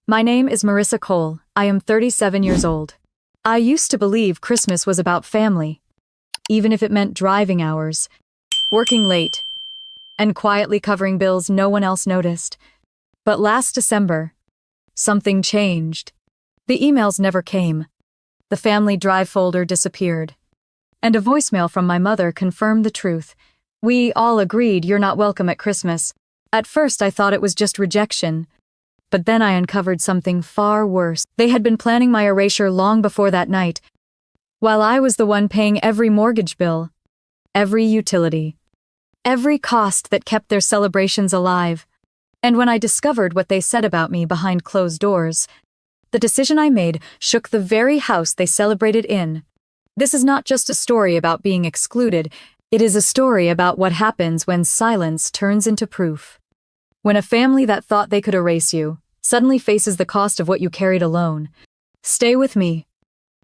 My name is Marissa Cole. I am 37 years old. I used to believe Christmas was about family, even if it meant driving hours, working late, and quietly covering bills no one else noticed. But last December, something changed. The emails never came. The family drive folder disappeared. And a voicemail from my mother confirmed the truth. We all agreed you're not welcome at Christmas. At first I thought it was just rejection. But then I uncovered something far worse. They had been planning my erasure long before that night, while I was the one paying every mortgage bill, every utility, every cost that kept their celebrations alive. And when I discovered what they said about me behind closed doors, the decision I made shook the very house they celebrated in. This is not just a story about being excluded, it is a story about what happens when silence turns into proof. When a family that thought they could erase you suddenly faces the cost of what you carried alone. Stay with me,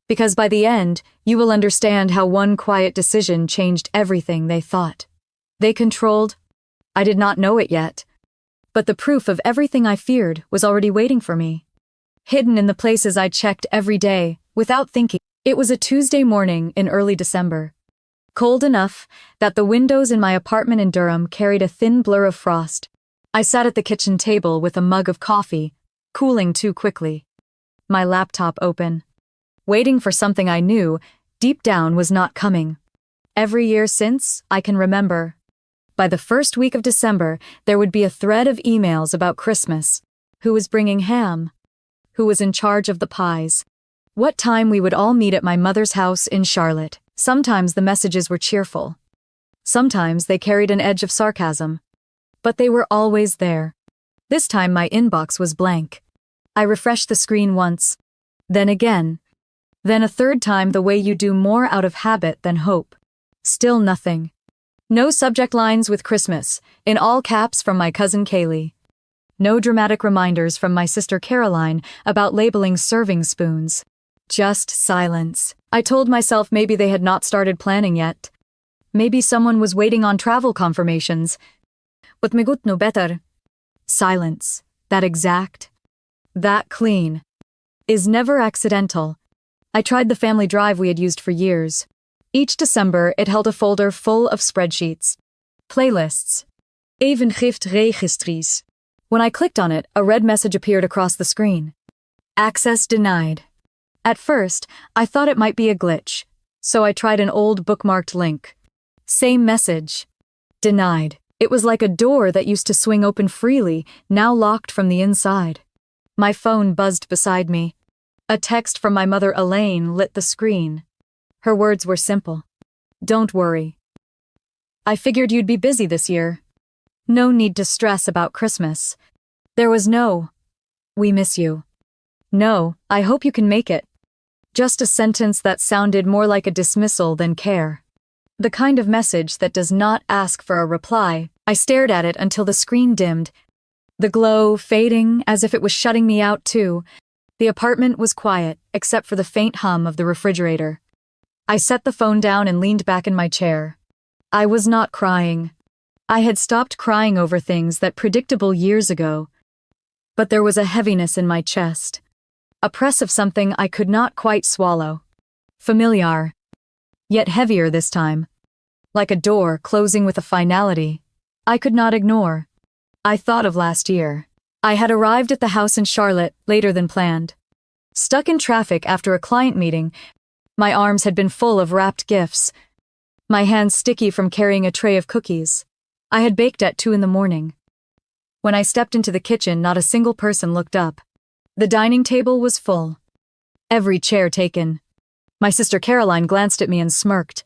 because by the end, you will understand how one quiet decision changed everything they thought they controlled. I did not know it yet, but the proof of everything I feared was already waiting for me, hidden in the places I checked every day without thinking. It was a Tuesday morning in early December, cold enough that the windows in my apartment in Durham carried a thin blur of frost. I sat at the kitchen table with a mug of coffee, cooling too quickly, my laptop open, waiting for something I knew deep down was not coming. Every year since, I can remember, by the first week of December, there would be a thread of emails about Christmas. Who was bringing ham? Who was in charge of the pies? What time we would all meet at my mother's house in Charlotte. Sometimes the messages were cheerful. Sometimes they carried an edge of sarcasm. But they were always there. This time my inbox was blank. I refreshed the screen once, then again, then a third time the way you do more out of habit than hope. Still nothing. No subject lines with Christmas, in all caps from my cousin Kaylee. No dramatic reminders from my sister Caroline about labeling serving spoons. Just silence. I told myself maybe they had not started planning yet. Maybe someone was waiting on travel confirmations. But me gut no better. Silence, that exact, that clean, is never accidental. I tried the family drive we had used for years. Each December, it held a folder full of spreadsheets, playlists, evengiftregistries. When I clicked on it, a red message appeared across the screen. Access denied. At first, I thought it might be a glitch, so I tried an old bookmarked link. Same message. Denied. It was like a door that used to swing open freely, now locked from the inside. My phone buzzed beside me. A text from my mother Elaine lit the screen. Her words were simple. Don't worry. I figured you'd be busy this year. No need to stress about Christmas. There was no, we miss you. No, I hope you can make it. Just a sentence that sounded more like a dismissal than care. The kind of message that does not ask for a reply. I stared at it until the screen dimmed, the glow fading as if it was shutting me out too. The apartment was quiet, except for the faint hum of the refrigerator. I set the phone down and leaned back in my chair. I was not crying. I had stopped crying over things that predictable years ago. But there was a heaviness in my chest, a press of something I could not quite swallow. Familiar, yet heavier this time. Like a door closing with a finality I could not ignore. I thought of last year. I had arrived at the house in Charlotte later than planned. Stuck in traffic after a client meeting, my arms had been full of wrapped gifts, my hands sticky from carrying a tray of cookies. I had baked at 2 a.m. When I stepped into the kitchen, not a single person looked up. The dining table was full. Every chair taken. My sister Caroline glanced at me and smirked.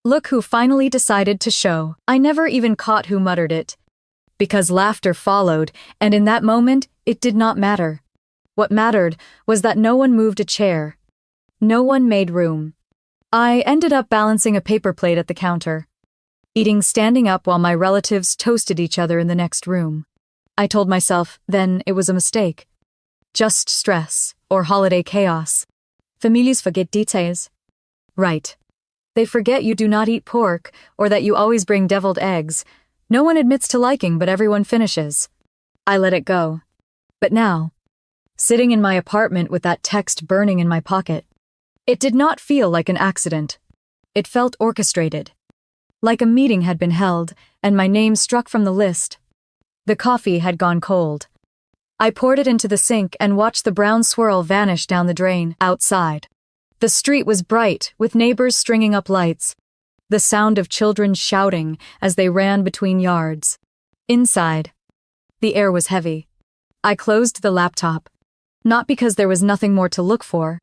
Look who finally decided to show. I never even caught who muttered it. Because laughter followed, and in that moment, it did not matter. What mattered was that no one moved a chair. No one made room. I ended up balancing a paper plate at the counter, eating standing up while my relatives toasted each other in the next room. I told myself then it was a mistake. Just stress, or holiday chaos. Families forget details. Right. They forget you do not eat pork, or that you always bring deviled eggs. No one admits to liking, but everyone finishes. I let it go. But now, sitting in my apartment with that text burning in my pocket. It did not feel like an accident. It felt orchestrated. Like a meeting had been held, and my name struck from the list. The coffee had gone cold. I poured it into the sink and watched the brown swirl vanish down the drain. Outside, the street was bright, with neighbors stringing up lights. The sound of children shouting as they ran between yards. Inside, the air was heavy. I closed the laptop, not because there was nothing more to look for,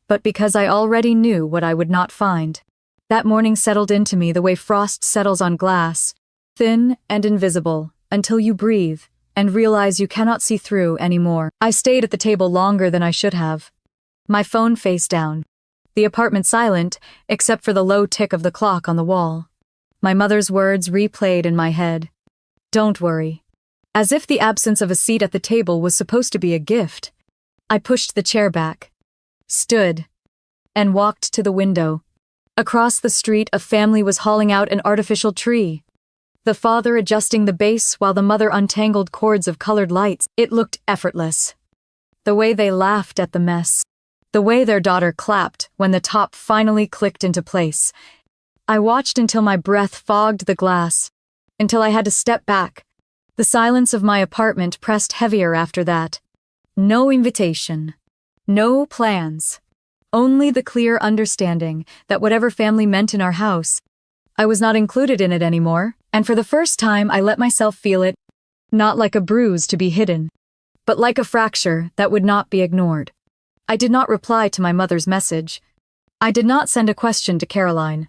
but because I already knew what I would not find. That morning settled into me the way frost settles on glass, thin and invisible, until you breathe and realize you cannot see through anymore. I stayed at the table longer than I should have. My phone face down. The apartment silent, except for the low tick of the clock on the wall. My mother's words replayed in my head. Don't worry. As if the absence of a seat at the table was supposed to be a gift. I pushed the chair back, stood, and walked to the window. Across the street, a family was hauling out an artificial tree. The father adjusting the base while the mother untangled cords of colored lights. It looked effortless. The way they laughed at the mess. The way their daughter clapped when the top finally clicked into place. I watched until my breath fogged the glass, until I had to step back. The silence of my apartment pressed heavier after that. No invitation. No plans. Only the clear understanding that whatever family meant in our house, I was not included in it anymore, and for the first time I let myself feel it, not like a bruise to be hidden, but like a fracture that would not be ignored. I did not reply to my mother's message. I did not send a question to Caroline.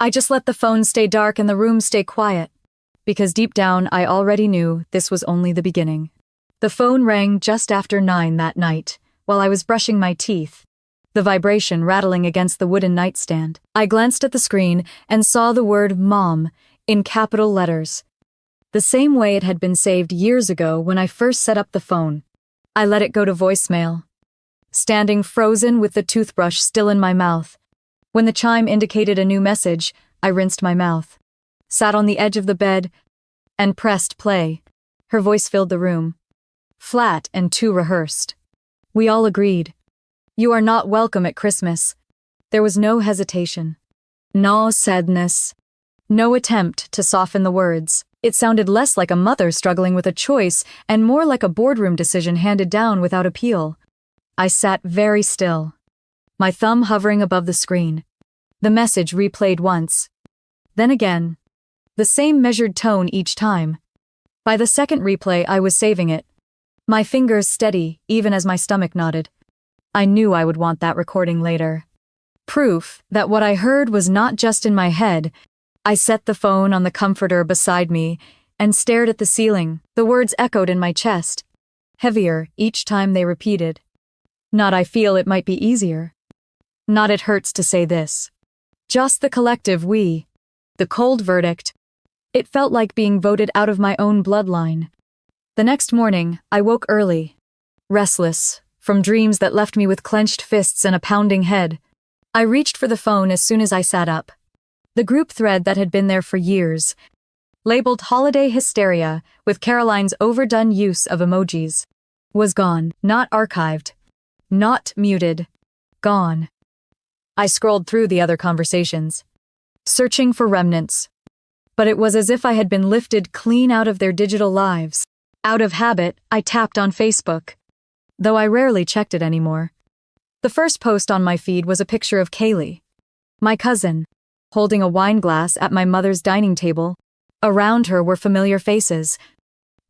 I just let the phone stay dark and the room stay quiet, because deep down I already knew this was only the beginning. The phone rang just after 9 that night, while I was brushing my teeth, the vibration rattling against the wooden nightstand. I glanced at the screen and saw the word Mom in capital letters, the same way it had been saved years ago when I first set up the phone. I let it go to voicemail, standing frozen with the toothbrush still in my mouth. When the chime indicated a new message, I rinsed my mouth, sat on the edge of the bed, and pressed play. Her voice filled the room, flat and too rehearsed. We all agreed. You are not welcome at Christmas. There was no hesitation, no sadness, no attempt to soften the words. It sounded less like a mother struggling with a choice and more like a boardroom decision handed down without appeal. I sat very still, my thumb hovering above the screen. The message replayed once, then again, the same measured tone each time. By the second replay, I was saving it, my fingers steady even as my stomach nodded. I knew I would want that recording later. Proof that what I heard was not just in my head. I set the phone on the comforter beside me and stared at the ceiling. The words echoed in my chest, heavier each time they repeated. Not I feel it might be easier. Not it hurts to say this. Just the collective we. The cold verdict. It felt like being voted out of my own bloodline. The next morning, I woke early, restless, from dreams that left me with clenched fists and a pounding head. I reached for the phone as soon as I sat up. The group thread that had been there for years, labeled Holiday Hysteria with Caroline's overdone use of emojis, was gone, not archived, not muted, gone. I scrolled through the other conversations, searching for remnants. But it was as if I had been lifted clean out of their digital lives. Out of habit, I tapped on Facebook, though I rarely checked it anymore. The first post on my feed was a picture of Kaylee, my cousin, holding a wine glass at my mother's dining table. Around her were familiar faces,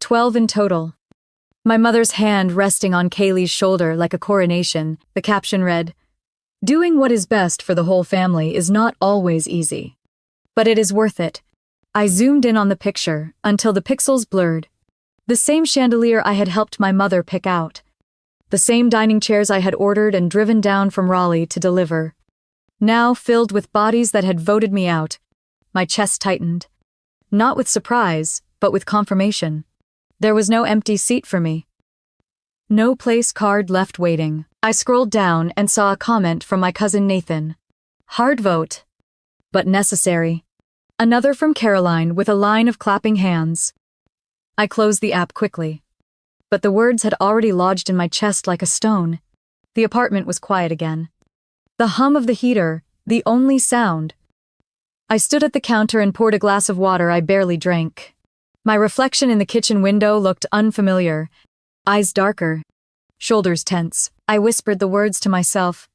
12 in total. My mother's hand resting on Kaylee's shoulder like a coronation. The caption read, "Doing what is best for the whole family is not always easy, but it is worth it." I zoomed in on the picture until the pixels blurred. The same chandelier I had helped my mother pick out. The same dining chairs I had ordered and driven down from Raleigh to deliver. Now filled with bodies that had voted me out. My chest tightened. Not with surprise, but with confirmation. There was no empty seat for me. No place card left waiting. I scrolled down and saw a comment from my cousin Nathan. Hard vote, but necessary. Another from Caroline with a line of clapping hands. I closed the app quickly. but the words had already lodged in my chest like a stone. The apartment was quiet again. The hum of the heater, the only sound. I stood at the counter and poured a glass of water I barely drank. My reflection in the kitchen window looked unfamiliar. Eyes darker, shoulders tense. I whispered the words to myself,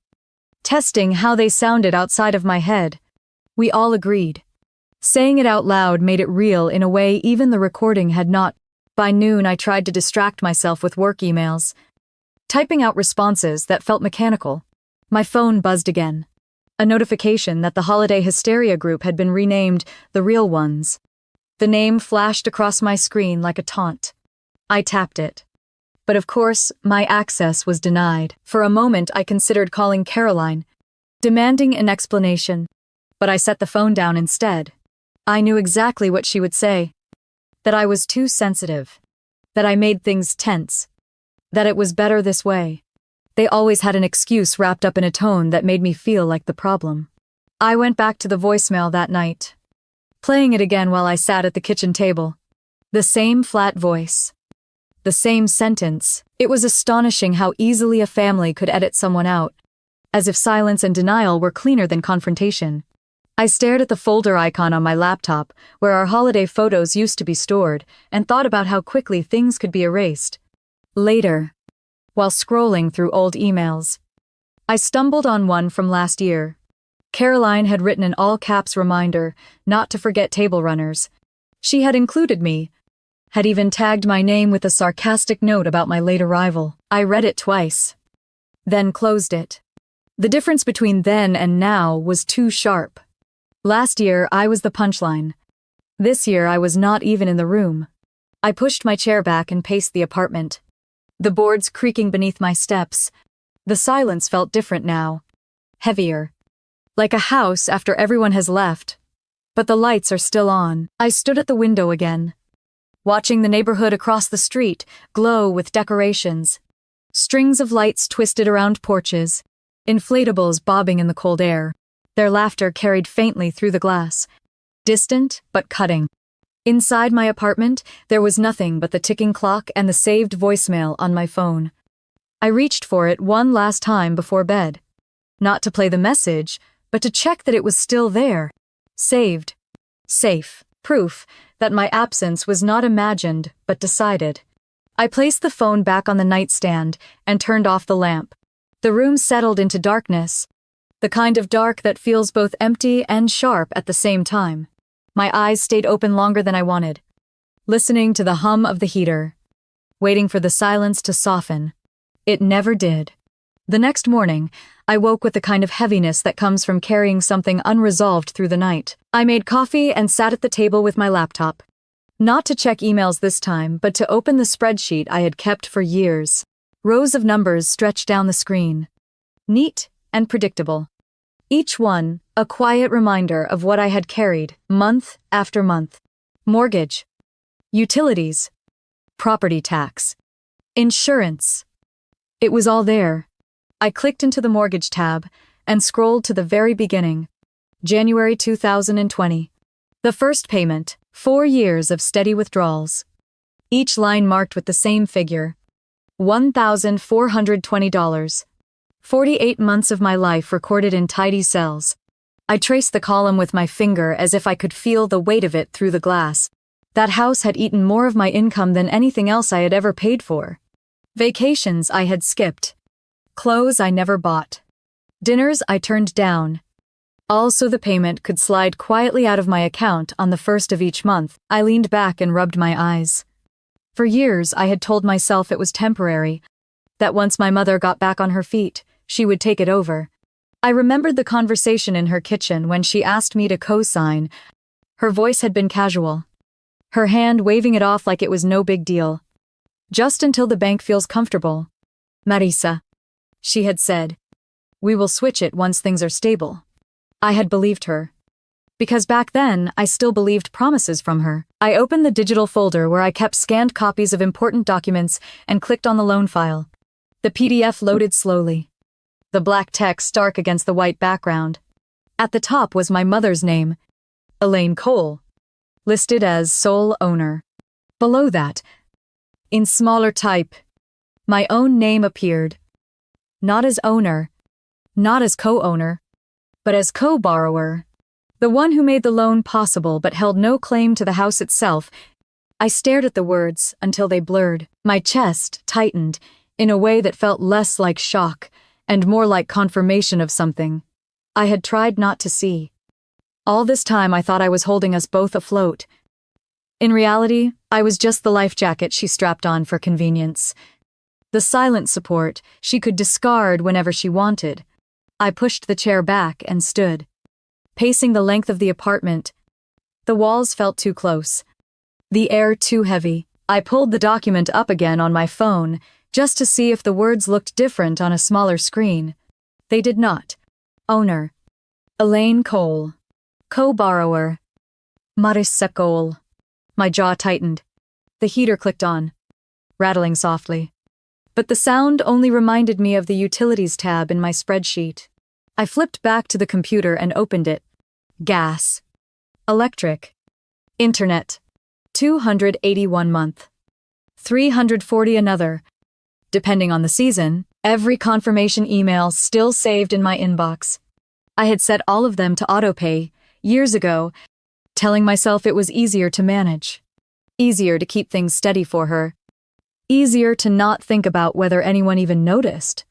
testing how they sounded outside of my head. We all agreed. Saying it out loud made it real in a way even the recording had not. By noon, I tried to distract myself with work emails, typing out responses that felt mechanical. My phone buzzed again. A notification that the holiday hysteria group had been renamed The Real Ones. The name flashed across my screen like a taunt. I tapped it. But of course, my access was denied. For a moment, I considered calling Caroline, demanding an explanation. But I set the phone down instead. I knew exactly what she would say. That I was too sensitive. That I made things tense. That it was better this way. They always had an excuse wrapped up in a tone that made me feel like the problem. I went back to the voicemail that night, playing it again while I sat at the kitchen table. The same flat voice. The same sentence. It was astonishing how easily a family could edit someone out, as if silence and denial were cleaner than confrontation. I stared at the folder icon on my laptop, where our holiday photos used to be stored, and thought about how quickly things could be erased. Later, while scrolling through old emails, I stumbled on one from last year. Caroline had written an all-caps reminder not to forget table runners. She had included me, had even tagged my name with a sarcastic note about my late arrival. I read it twice, then closed it. The difference between then and now was too sharp. Last year, I was the punchline. This year, I was not even in the room. I pushed my chair back and paced the apartment. The boards creaking beneath my steps. The silence felt different now. Heavier. Like a house after everyone has left. But the lights are still on. I stood at the window again, watching the neighborhood across the street glow with decorations. Strings of lights twisted around porches, inflatables bobbing in the cold air. Their laughter carried faintly through the glass, distant but cutting. Inside my apartment, there was nothing but the ticking clock and the saved voicemail on my phone. I reached for it one last time before bed. Not to play the message, but to check that it was still there. Saved. Safe. Proof that my absence was not imagined, but decided. I placed the phone back on the nightstand and turned off the lamp. The room settled into darkness, the kind of dark that feels both empty and sharp at the same time. My eyes stayed open longer than I wanted, listening to the hum of the heater, waiting for the silence to soften. It never did. The next morning, I woke with the kind of heaviness that comes from carrying something unresolved through the night. I made coffee and sat at the table with my laptop. Not to check emails this time, but to open the spreadsheet I had kept for years. Rows of numbers stretched down the screen. Neat and predictable. Each one, a quiet reminder of what I had carried, month after month. Mortgage. Utilities. Property tax. Insurance. It was all there. I clicked into the mortgage tab and scrolled to the very beginning. January 2020. The first payment, 4 years of steady withdrawals. Each line marked with the same figure. $1,420. 48 months of my life recorded in tidy cells. I traced the column with my finger as if I could feel the weight of it through the glass. That house had eaten more of my income than anything else I had ever paid for. Vacations I had skipped. Clothes I never bought. Dinners I turned down. Also the payment could slide quietly out of my account on the first of each month. I leaned back and rubbed my eyes. For years I had told myself it was temporary, that once my mother got back on her feet, she would take it over. I remembered the conversation in her kitchen when she asked me to co-sign. Her voice had been casual, her hand waving it off like it was no big deal. Just until the bank feels comfortable. Marisa, she had said. We will switch it once things are stable. I had believed her. Because back then, I still believed promises from her. I opened the digital folder where I kept scanned copies of important documents and clicked on the loan file. The PDF loaded slowly. The black text stark against the white background. At the top was my mother's name, Elaine Cole, listed as sole owner. Below that, In smaller type, my own name appeared. Not as owner, not as co-owner, but as co-borrower. The one who made the loan possible but held no claim to the house itself. I stared at the words until they blurred. My chest tightened in a way that felt less like shock and more like confirmation of something I had tried not to see. All this time I thought I was holding us both afloat. In reality, I was just the life jacket she strapped on for convenience. The silent support she could discard whenever she wanted. I pushed the chair back and stood, pacing the length of the apartment. The walls felt too close, the air too heavy. I pulled the document up again on my phone, just to see if the words looked different on a smaller screen. They did not. Owner: Elaine Cole. Co-borrower: Marissa Cole. My jaw tightened. The heater clicked on, rattling softly. But the sound only reminded me of the Utilities tab in my spreadsheet. I flipped back to the computer and opened it. Gas. Electric. Internet. 281 month. 340 another. Depending on the season, every confirmation email still saved in my inbox. I had set all of them to autopay years ago, telling myself it was easier to manage. Easier to keep things steady for her. Easier to not think about whether anyone even noticed.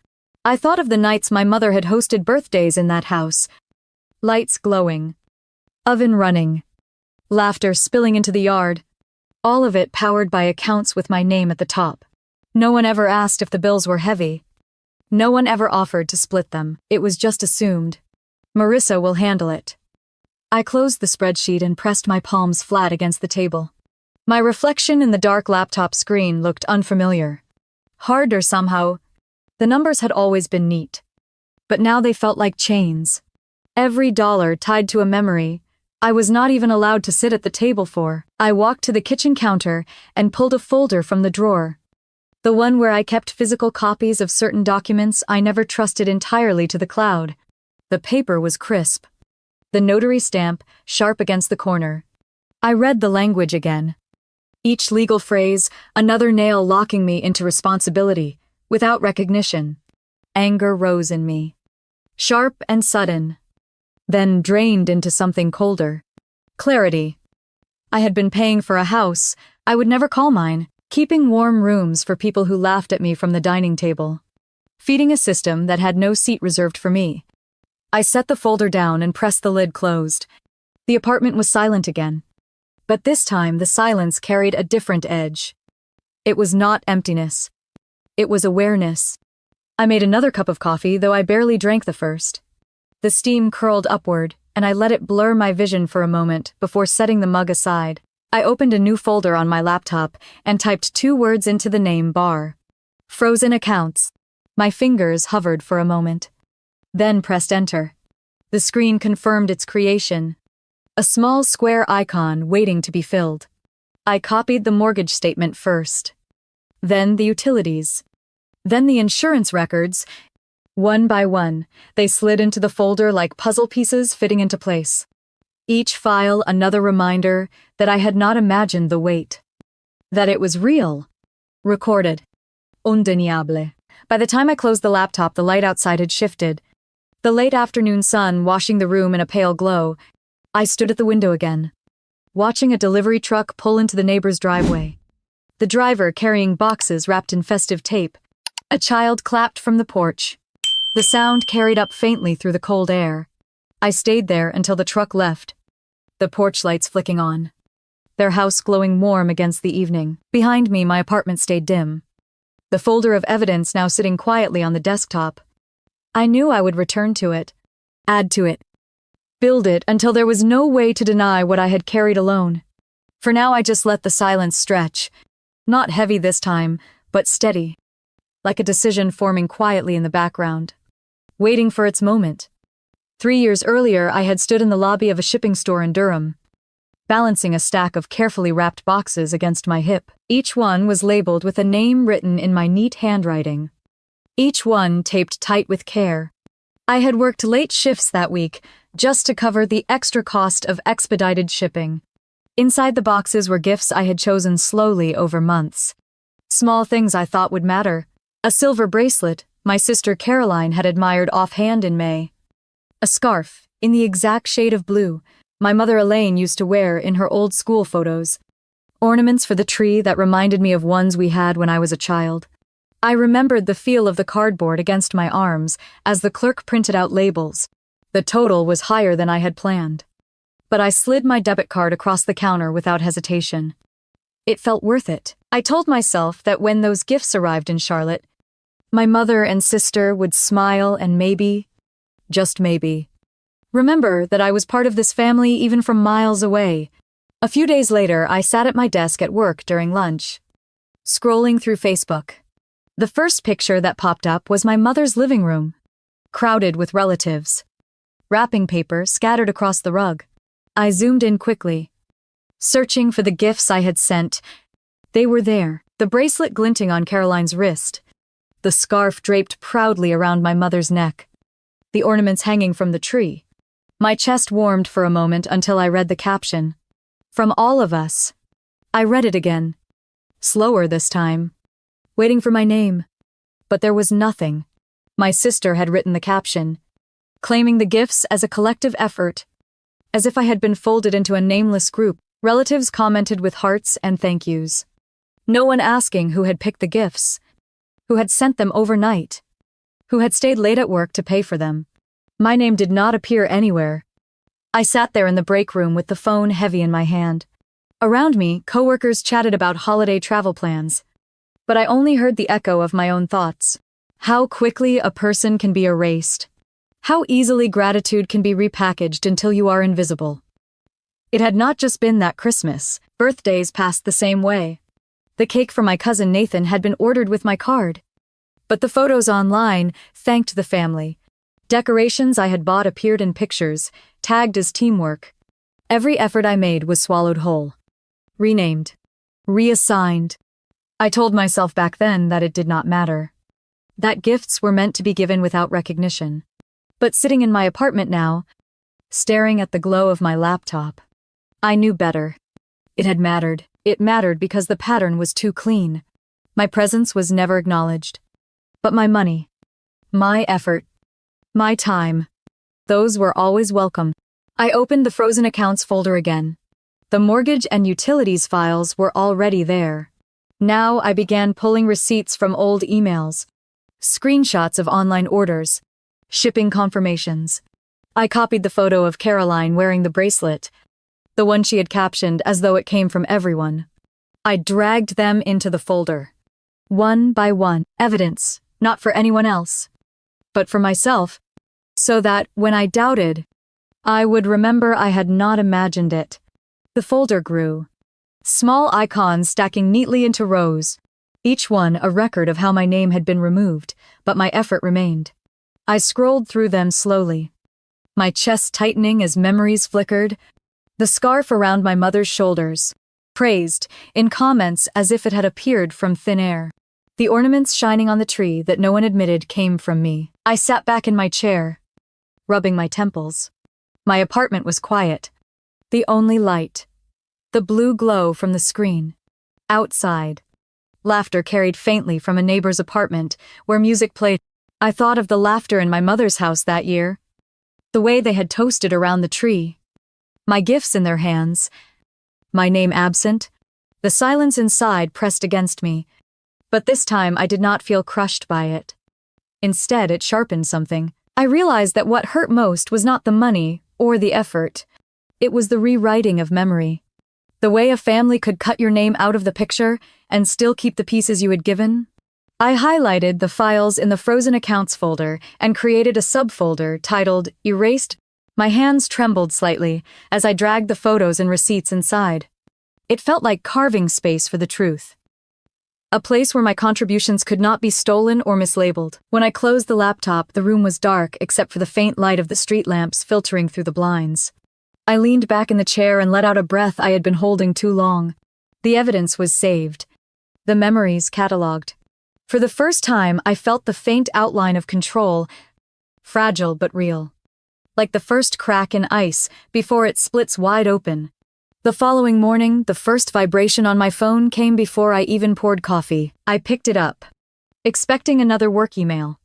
I thought of the nights my mother had hosted birthdays in that house. Lights glowing. Oven running. Laughter spilling into the yard. All of it powered by accounts with my name at the top. No one ever asked if the bills were heavy. No one ever offered to split them. It was just assumed. Marissa will handle it. I closed the spreadsheet and pressed my palms flat against the table. My reflection in the dark laptop screen looked unfamiliar. Harder somehow. The numbers had always been neat. But now they felt like chains. Every dollar tied to a memory I was not even allowed to sit at the table for. I walked to the kitchen counter and pulled a folder from the drawer. The one where I kept physical copies of certain documents I never trusted entirely to the cloud. The paper was crisp. The notary stamp sharp against the corner. I read the language again. Each legal phrase, another nail locking me into responsibility, without recognition. Anger rose in me. Sharp and sudden. Then drained into something colder. Clarity. I had been paying for a house I would never call mine, keeping warm rooms for people who laughed at me from the dining table. Feeding a system that had no seat reserved for me. I set the folder down and pressed the lid closed. The apartment was silent again. But this time the silence carried a different edge. It was not emptiness. It was awareness. I made another cup of coffee, though I barely drank the first. The steam curled upward, and I let it blur my vision for a moment before setting the mug aside. I opened a new folder on my laptop and typed 2 words into the name bar. Frozen accounts. My fingers hovered for a moment. Then pressed enter. The screen confirmed its creation. A small square icon waiting to be filled. I copied the mortgage statement first. Then the utilities. Then the insurance records. One by one, they slid into the folder like puzzle pieces fitting into place. Each file another reminder that I had not imagined the weight. That it was real. Recorded. Undeniable. By the time I closed the laptop, the light outside had shifted. The late afternoon sun washing the room in a pale glow. I stood at the window again, watching a delivery truck pull into the neighbor's driveway. The driver carrying boxes wrapped in festive tape. A child clapped from the porch. The sound carried up faintly through the cold air. I stayed there until the truck left, the porch lights flicking on. Their house glowing warm against the evening. Behind me, my apartment stayed dim. The folder of evidence now sitting quietly on the desktop. I knew I would return to it, add to it, build it until there was no way to deny what I had carried alone. For now I just let the silence stretch. Not heavy this time, but steady. Like a decision forming quietly in the background. Waiting for its moment. 3 years earlier, I had stood in the lobby of a shipping store in Durham, balancing a stack of carefully wrapped boxes against my hip. Each one was labeled with a name written in my neat handwriting. Each one taped tight with care. I had worked late shifts that week, just to cover the extra cost of expedited shipping. Inside the boxes were gifts I had chosen slowly over months. Small things I thought would matter. A silver bracelet my sister Caroline had admired offhand in May. A scarf, in the exact shade of blue, my mother Elaine used to wear in her old school photos. Ornaments for the tree that reminded me of ones we had when I was a child. I remembered the feel of the cardboard against my arms as the clerk printed out labels. The total was higher than I had planned. But I slid my debit card across the counter without hesitation. It felt worth it. I told myself that when those gifts arrived in Charlotte, my mother and sister would smile and maybe, just maybe, remember that I was part of this family even from miles away. A few days later, I sat at my desk at work during lunch, scrolling through Facebook. The first picture that popped up was my mother's living room, crowded with relatives. Wrapping paper scattered across the rug. I zoomed in quickly, searching for the gifts I had sent. They were there, the bracelet glinting on Caroline's wrist, the scarf draped proudly around my mother's neck, the ornaments hanging from the tree. My chest warmed for a moment until I read the caption. From all of us. I read it again. Slower this time. Waiting for my name. But there was nothing. My sister had written the caption, claiming the gifts as a collective effort. As if I had been folded into a nameless group, relatives commented with hearts and thank yous. No one asking who had picked the gifts, who had sent them overnight, who had stayed late at work to pay for them. My name did not appear anywhere. I sat there in the break room with the phone heavy in my hand. Around me, coworkers chatted about holiday travel plans. But I only heard the echo of my own thoughts. How quickly a person can be erased. How easily gratitude can be repackaged until you are invisible. It had not just been that Christmas. Birthdays passed the same way. The cake for my cousin Nathan had been ordered with my card. But the photos online thanked the family. Decorations I had bought appeared in pictures, tagged as teamwork. Every effort I made was swallowed whole. Renamed. Reassigned. I told myself back then that it did not matter. That gifts were meant to be given without recognition. But sitting in my apartment now, staring at the glow of my laptop, I knew better. It had mattered. It mattered because the pattern was too clean. My presence was never acknowledged. But my money, my effort, my time, those were always welcome. I opened the frozen accounts folder again. The mortgage and utilities files were already there. Now I began pulling receipts from old emails, screenshots of online orders, shipping confirmations. I copied the photo of Caroline wearing the bracelet, the one she had captioned as though it came from everyone. I dragged them into the folder. One by one, evidence, not for anyone else, but for myself, so that, when I doubted, I would remember I had not imagined it. The folder grew. Small icons stacking neatly into rows, each one a record of how my name had been removed, but my effort remained. I scrolled through them slowly, my chest tightening as memories flickered. The scarf around my mother's shoulders, praised, in comments as if it had appeared from thin air. The ornaments shining on the tree that no one admitted came from me. I sat back in my chair, rubbing my temples. My apartment was quiet. The only light, the blue glow from the screen. Outside, laughter carried faintly from a neighbor's apartment where music played. I thought of the laughter in my mother's house that year, the way they had toasted around the tree, my gifts in their hands, my name absent. The silence inside pressed against me, but this time I did not feel crushed by it. Instead, it sharpened something. I realized that what hurt most was not the money or the effort. It was the rewriting of memory. The way a family could cut your name out of the picture and still keep the pieces you had given. I highlighted the files in the frozen accounts folder and created a subfolder titled Erased. My hands trembled slightly as I dragged the photos and receipts inside. It felt like carving space for the truth. A place where my contributions could not be stolen or mislabeled. When I closed the laptop, the room was dark except for the faint light of the street lamps filtering through the blinds. I leaned back in the chair and let out a breath I had been holding too long. The evidence was saved. The memories catalogued. For the first time, I felt the faint outline of control, fragile but real. Like the first crack in ice before it splits wide open. The following morning, the first vibration on my phone came before I even poured coffee. I picked it up, expecting another work email.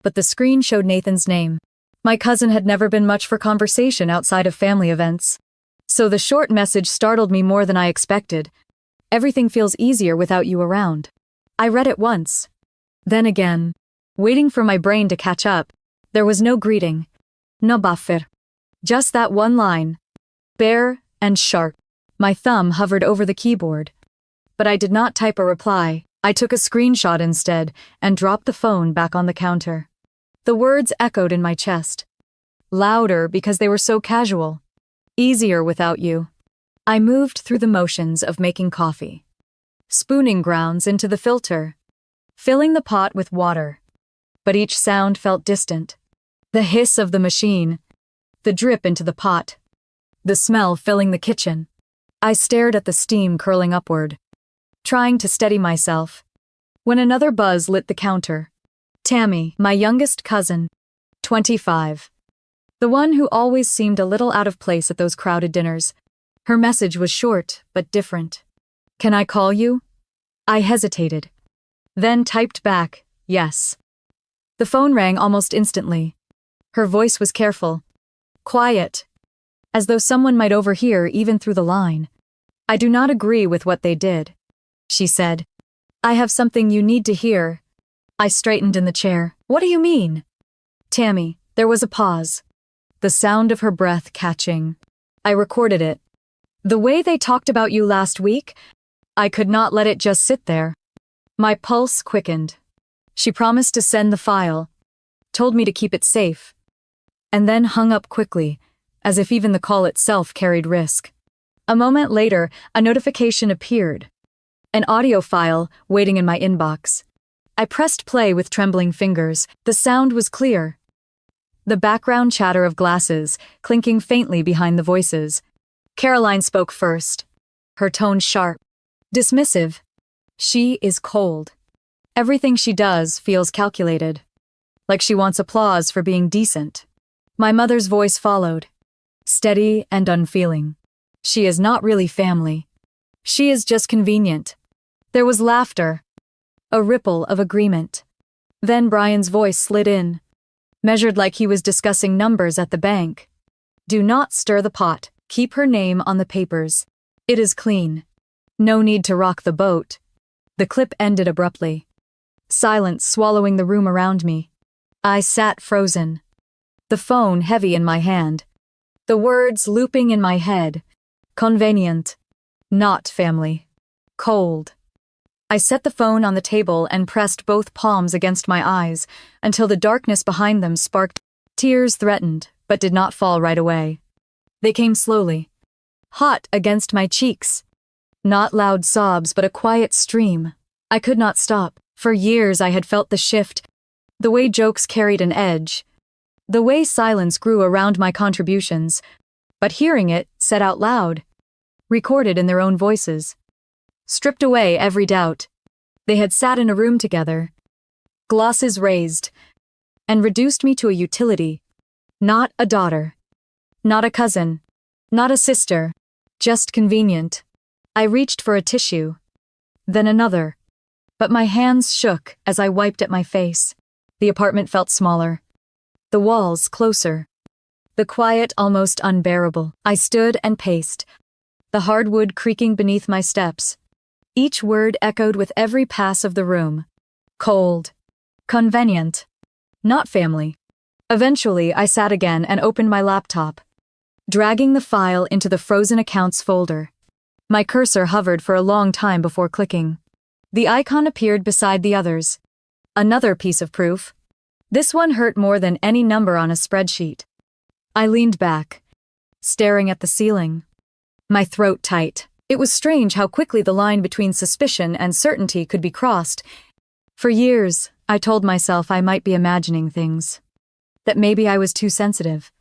But the screen showed Nathan's name. My cousin had never been much for conversation outside of family events. So the short message startled me more than I expected. Everything feels easier without you around. I read it once. Then again, waiting for my brain to catch up. There was no greeting. No buffer. Just that one line. Bare and sharp. My thumb hovered over the keyboard. But I did not type a reply. I took a screenshot instead and dropped the phone back on the counter. The words echoed in my chest. Louder because they were so casual. Easier without you. I moved through the motions of making coffee. Spooning grounds into the filter. Filling the pot with water. But each sound felt distant. The hiss of the machine. The drip into the pot. The smell filling the kitchen. I stared at the steam curling upward, trying to steady myself, when another buzz lit the counter. Tammy, my youngest cousin, 25. The one who always seemed a little out of place at those crowded dinners. Her message was short, but different. Can I call you? I hesitated, then typed back, yes. The phone rang almost instantly. Her voice was careful, quiet, as though someone might overhear even through the line. I do not agree with what they did, she said. I have something you need to hear. I straightened in the chair. What do you mean? Tammy, there was a pause. The sound of her breath catching. I recorded it. The way they talked about you last week, I could not let it just sit there. My pulse quickened. She promised to send the file, told me to keep it safe, and then hung up quickly, as if even the call itself carried risk. A moment later, a notification appeared. An audio file waiting in my inbox. I pressed play with trembling fingers. The sound was clear. The background chatter of glasses, clinking faintly behind the voices. Caroline spoke first. Her tone sharp. Dismissive. She is cold. Everything she does feels calculated. Like she wants applause for being decent. My mother's voice followed. Steady and unfeeling. She is not really family. She is just convenient. There was laughter. A ripple of agreement. Then Brian's voice slid in, measured like he was discussing numbers at the bank. Do not stir the pot. Keep her name on the papers. It is clean. No need to rock the boat. The clip ended abruptly. Silence swallowing the room around me. I sat frozen. The phone heavy in my hand. The words looping in my head. Convenient. Not family. Cold. I set the phone on the table and pressed both palms against my eyes until the darkness behind them sparked. Tears threatened, but did not fall right away. They came slowly. Hot against my cheeks. Not loud sobs, but a quiet stream. I could not stop. For years I had felt the shift. The way jokes carried an edge. The way silence grew around my contributions. But hearing it, said out loud, recorded in their own voices, stripped away every doubt. They had sat in a room together, glosses raised, and reduced me to a utility. Not a daughter. Not a cousin. Not a sister. Just convenient. I reached for a tissue. Then another. But my hands shook as I wiped at my face. The apartment felt smaller. The walls closer. The quiet almost unbearable. I stood and paced, the hardwood creaking beneath my steps. Each word echoed with every pass of the room. Cold. Convenient. Not family. Eventually, I sat again and opened my laptop, dragging the file into the frozen accounts folder. My cursor hovered for a long time before clicking. The icon appeared beside the others. Another piece of proof. This one hurt more than any number on a spreadsheet. I leaned back, staring at the ceiling, my throat tight. It was strange how quickly the line between suspicion and certainty could be crossed. For years, I told myself I might be imagining things, that maybe I was too sensitive.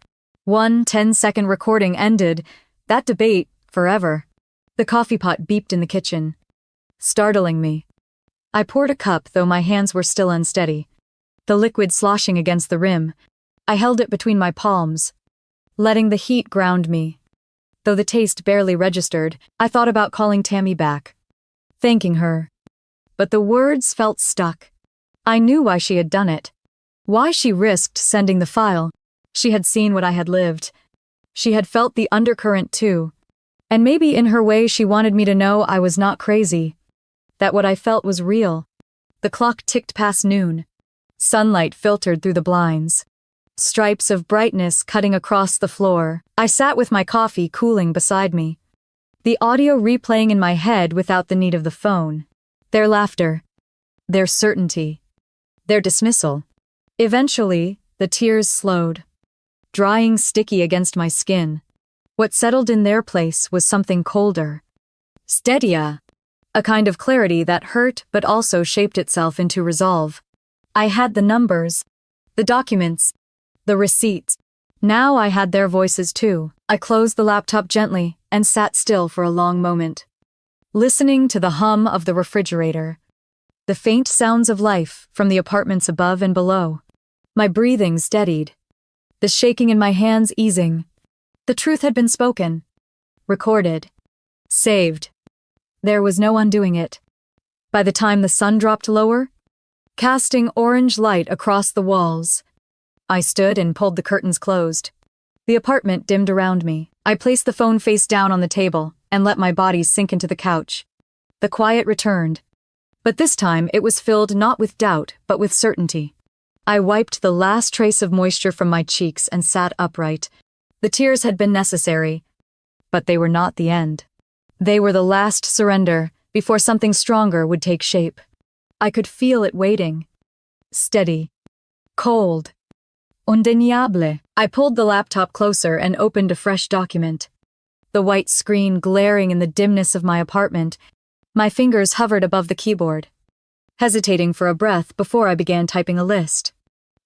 One 10-second recording ended, that debate, forever. The coffee pot beeped in the kitchen, startling me. I poured a cup, though my hands were still unsteady. The liquid sloshing against the rim. I held it between my palms, letting the heat ground me. Though the taste barely registered, I thought about calling Tammy back, thanking her. But the words felt stuck. I knew why she had done it. Why she risked sending the file. She had seen what I had lived. She had felt the undercurrent too. And maybe in her way she wanted me to know I was not crazy. That what I felt was real. The clock ticked past noon. Sunlight filtered through the blinds. Stripes of brightness cutting across the floor. I sat with my coffee cooling beside me. The audio replaying in my head without the need of the phone. Their laughter. Their certainty. Their dismissal. Eventually, the tears slowed, drying sticky against my skin. What settled in their place was something colder. Steadier. A kind of clarity that hurt but also shaped itself into resolve. I had the numbers, the documents, the receipts. Now I had their voices too. I closed the laptop gently and sat still for a long moment, listening to the hum of the refrigerator, the faint sounds of life from the apartments above and below. My breathing steadied, the shaking in my hands easing. The truth had been spoken, recorded, saved. There was no undoing it. By the time the sun dropped lower, casting orange light across the walls, I stood and pulled the curtains closed. The apartment dimmed around me. I placed the phone face down on the table and let my body sink into the couch. The quiet returned, but this time it was filled not with doubt but with certainty. I wiped the last trace of moisture from my cheeks and sat upright. The tears had been necessary, but they were not the end. They were the last surrender before something stronger would take shape. I could feel it waiting. Steady. Cold. Indéniable. I pulled the laptop closer and opened a fresh document. The white screen glaring in the dimness of my apartment, my fingers hovered above the keyboard, hesitating for a breath before I began typing a list.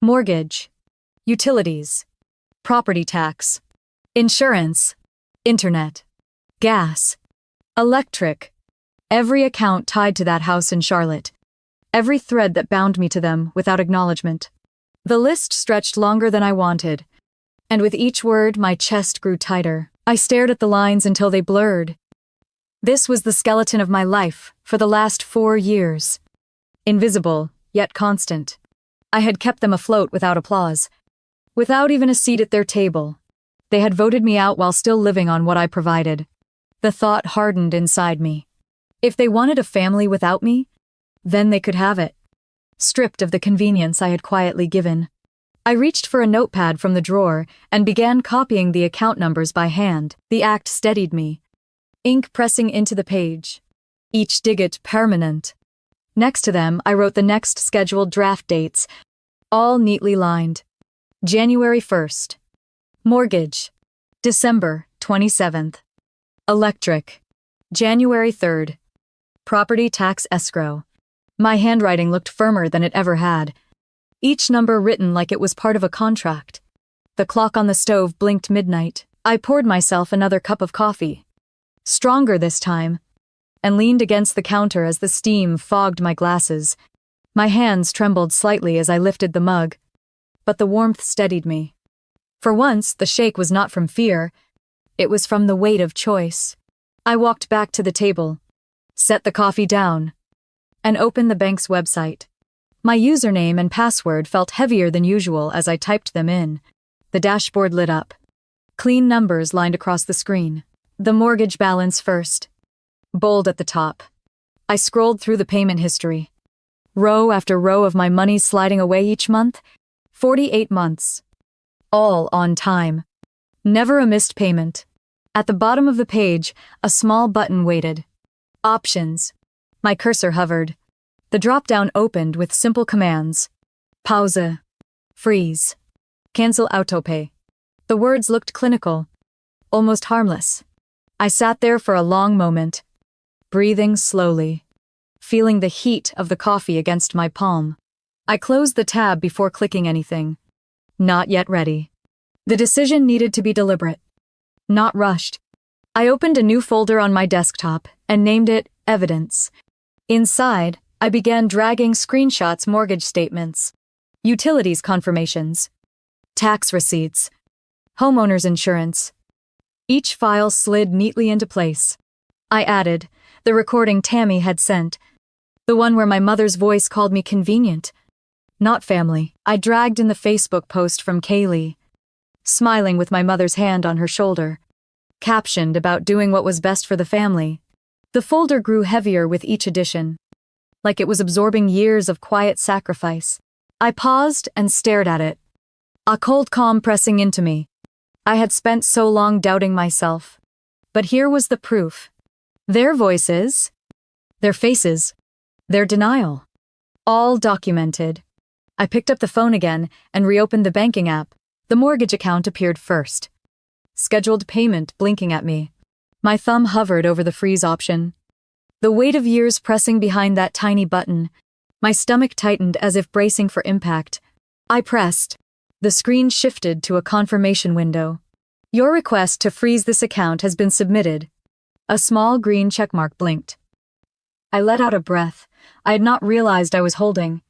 Mortgage. Utilities. Property tax. Insurance. Internet. Gas. Electric. Every account tied to that house in Charlotte. Every thread that bound me to them without acknowledgement. The list stretched longer than I wanted, and with each word my chest grew tighter. I stared at the lines until they blurred. This was the skeleton of my life for the last 4 years. Invisible, yet constant. I had kept them afloat without applause, without even a seat at their table. They had voted me out while still living on what I provided. The thought hardened inside me. If they wanted a family without me, then they could have it. Stripped of the convenience I had quietly given. I reached for a notepad from the drawer and began copying the account numbers by hand. The act steadied me, ink pressing into the page, each digit permanent. Next to them, I wrote the next scheduled draft dates, all neatly lined. January 1st. Mortgage. December 27th. Electric. January 3rd. Property tax escrow. My handwriting looked firmer than it ever had. Each number written like it was part of a contract. The clock on the stove blinked midnight. I poured myself another cup of coffee. Stronger this time, and leaned against the counter as the steam fogged my glasses. My hands trembled slightly as I lifted the mug, but the warmth steadied me. For once, the shake was not from fear. It was from the weight of choice. I walked back to the table, set the coffee down, and opened the bank's website. My username and password felt heavier than usual as I typed them in. The dashboard lit up. Clean numbers lined across the screen. The mortgage balance first. Bold at the top. I scrolled through the payment history. Row after row of my money sliding away each month. 48 months. All on time. Never a missed payment. At the bottom of the page, a small button waited. Options. My cursor hovered. The drop-down opened with simple commands. Pause. Freeze. Cancel autopay. The words looked clinical, almost harmless. I sat there for a long moment, breathing slowly, feeling the heat of the coffee against my palm. I closed the tab before clicking anything. Not yet ready. The decision needed to be deliberate, not rushed. I opened a new folder on my desktop and named it Evidence. Inside, I began dragging screenshots, mortgage statements, utilities confirmations, tax receipts, homeowner's insurance, Each file slid neatly into place. I added the recording Tammy had sent, the one where my mother's voice called me convenient, not family. I dragged in the Facebook post from Kaylee, smiling with my mother's hand on her shoulder, captioned about doing what was best for the family. The folder grew heavier with each edition, like it was absorbing years of quiet sacrifice. I paused and stared at it, a cold calm pressing into me. I had spent so long doubting myself. But here was the proof. Their voices, their faces, their denial, all documented. I picked up the phone again and reopened the banking app. The mortgage account appeared first. Scheduled payment blinking at me. My thumb hovered over the freeze option. The weight of years pressing behind that tiny button. My stomach tightened as if bracing for impact. I pressed. The screen shifted to a confirmation window. Your request to freeze this account has been submitted. A small green checkmark blinked. I let out a breath I had not realized I was holding.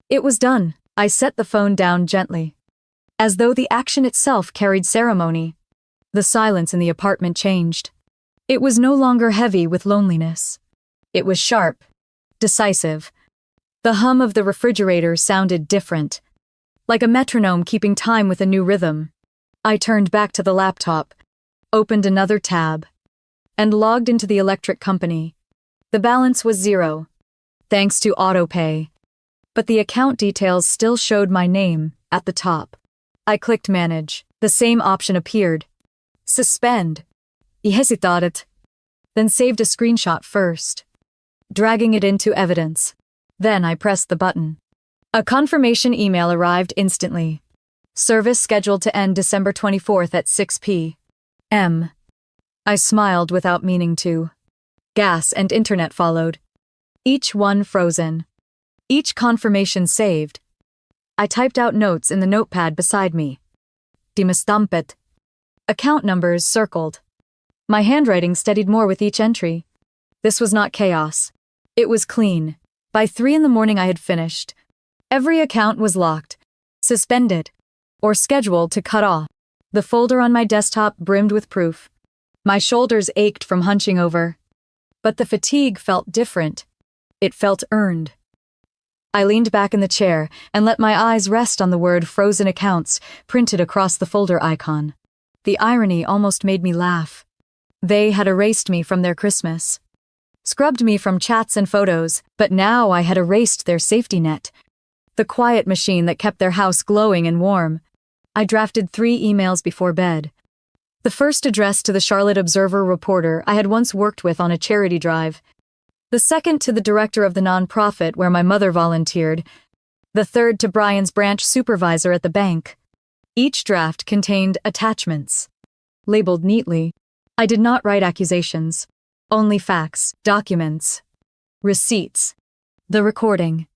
It was done. I set the phone down gently, as though the action itself carried ceremony. The silence in the apartment changed. It was no longer heavy with loneliness. It was sharp, decisive. The hum of the refrigerator sounded different, like a metronome keeping time with a new rhythm. I turned back to the laptop, opened another tab, and logged into the electric company. The balance was 0, thanks to autopay, but the account details still showed my name at the top. I clicked Manage. The same option appeared. Suspend. I hesitated, then saved a screenshot first, dragging it into evidence. Then I pressed the button. A confirmation email arrived instantly. Service scheduled to end December 24th at 6 p.m. I smiled without meaning to. Gas and internet followed, each one frozen, each confirmation saved. I typed out notes in the notepad beside me. Dimestampet. Account numbers circled. My handwriting steadied more with each entry. This was not chaos. It was clean. By 3 a.m. I had finished. Every account was locked, suspended, or scheduled to cut off. The folder on my desktop brimmed with proof. My shoulders ached from hunching over. But the fatigue felt different. It felt earned. I leaned back in the chair and let my eyes rest on the word frozen accounts printed across the folder icon. The irony almost made me laugh. They had erased me from their Christmas, scrubbed me from chats and photos, but now I had erased their safety net, the quiet machine that kept their house glowing and warm. I drafted 3 emails before bed. The first addressed to the Charlotte Observer reporter I had once worked with on a charity drive. The second to the director of the nonprofit where my mother volunteered. The third to Brian's branch supervisor at the bank. Each draft contained attachments, labeled neatly. I did not write accusations, only facts, documents, receipts, the recording,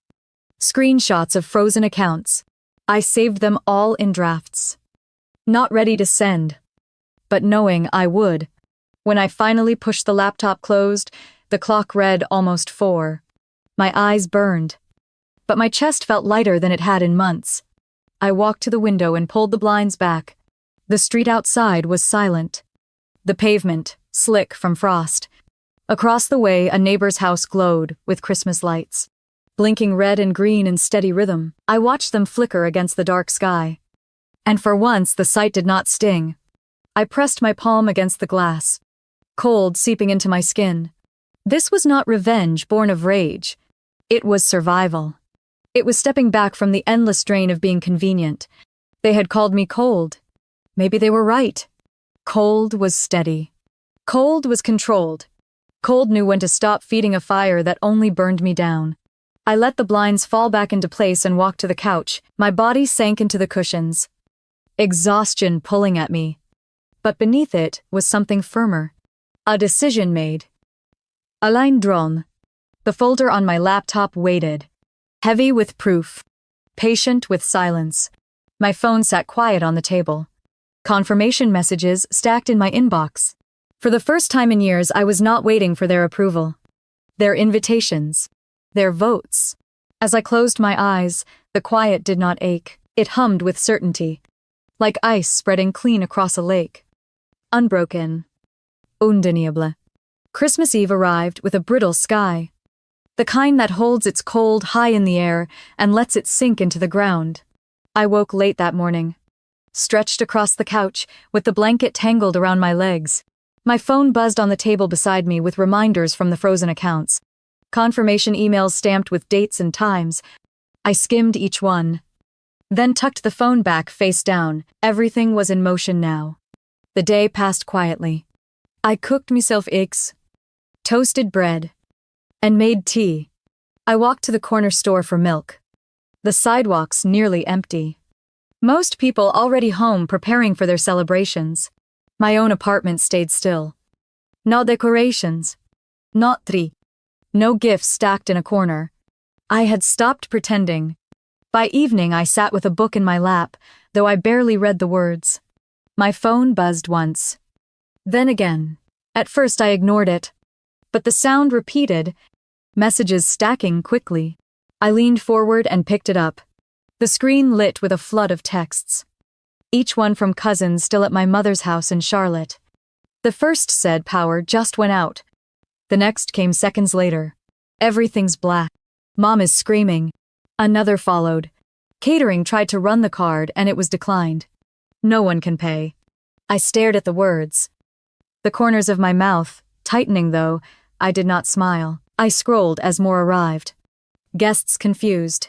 screenshots of frozen accounts. I saved them all in drafts. Not ready to send, but knowing I would. When I finally pushed the laptop closed, the clock read almost 4. My eyes burned, but my chest felt lighter than it had in months. I walked to the window and pulled the blinds back. The street outside was silent. The pavement, slick from frost. Across the way, a neighbor's house glowed with Christmas lights, blinking red and green in steady rhythm. I watched them flicker against the dark sky. And for once, the sight did not sting. I pressed my palm against the glass, cold seeping into my skin. This was not revenge born of rage. It was survival. It was stepping back from the endless drain of being convenient. They had called me cold. Maybe they were right. Cold was steady. Cold was controlled. Cold knew when to stop feeding a fire that only burned me down. I let the blinds fall back into place and walked to the couch. My body sank into the cushions, exhaustion pulling at me. But beneath it was something firmer. A decision made. A line drawn. The folder on my laptop waited, heavy with proof, patient with silence. My phone sat quiet on the table. Confirmation messages stacked in my inbox. For the first time in years, I was not waiting for their approval, their invitations, their votes. As I closed my eyes, the quiet did not ache. It hummed with certainty, like ice spreading clean across a lake. unbroken. Undeniable. Christmas Eve arrived with a brittle sky. The kind that holds its cold high in the air and lets it sink into the ground. I woke late that morning, stretched across the couch with the blanket tangled around my legs. My phone buzzed on the table beside me with reminders from the frozen accounts. Confirmation emails stamped with dates and times. I skimmed each one, then tucked the phone back face down. Everything was in motion now. The day passed quietly. I cooked myself eggs, toasted bread, and made tea. I walked to the corner store for milk. The sidewalks nearly empty. Most people already home preparing for their celebrations. My own apartment stayed still. No decorations. Not tree. No gifts stacked in a corner. I had stopped pretending. By evening I sat with a book in my lap, though I barely read the words. My phone buzzed once. Then again. At first I ignored it. But the sound repeated, messages stacking quickly. I leaned forward and picked it up. The screen lit with a flood of texts. Each one from cousins still at my mother's house in Charlotte. The first said power just went out. The next came seconds later. Everything's black. Mom is screaming. Another followed. Catering tried to run the card and it was declined. No one can pay. I stared at the words. The corners of my mouth, tightening though, I did not smile. I scrolled as more arrived. Guests confused.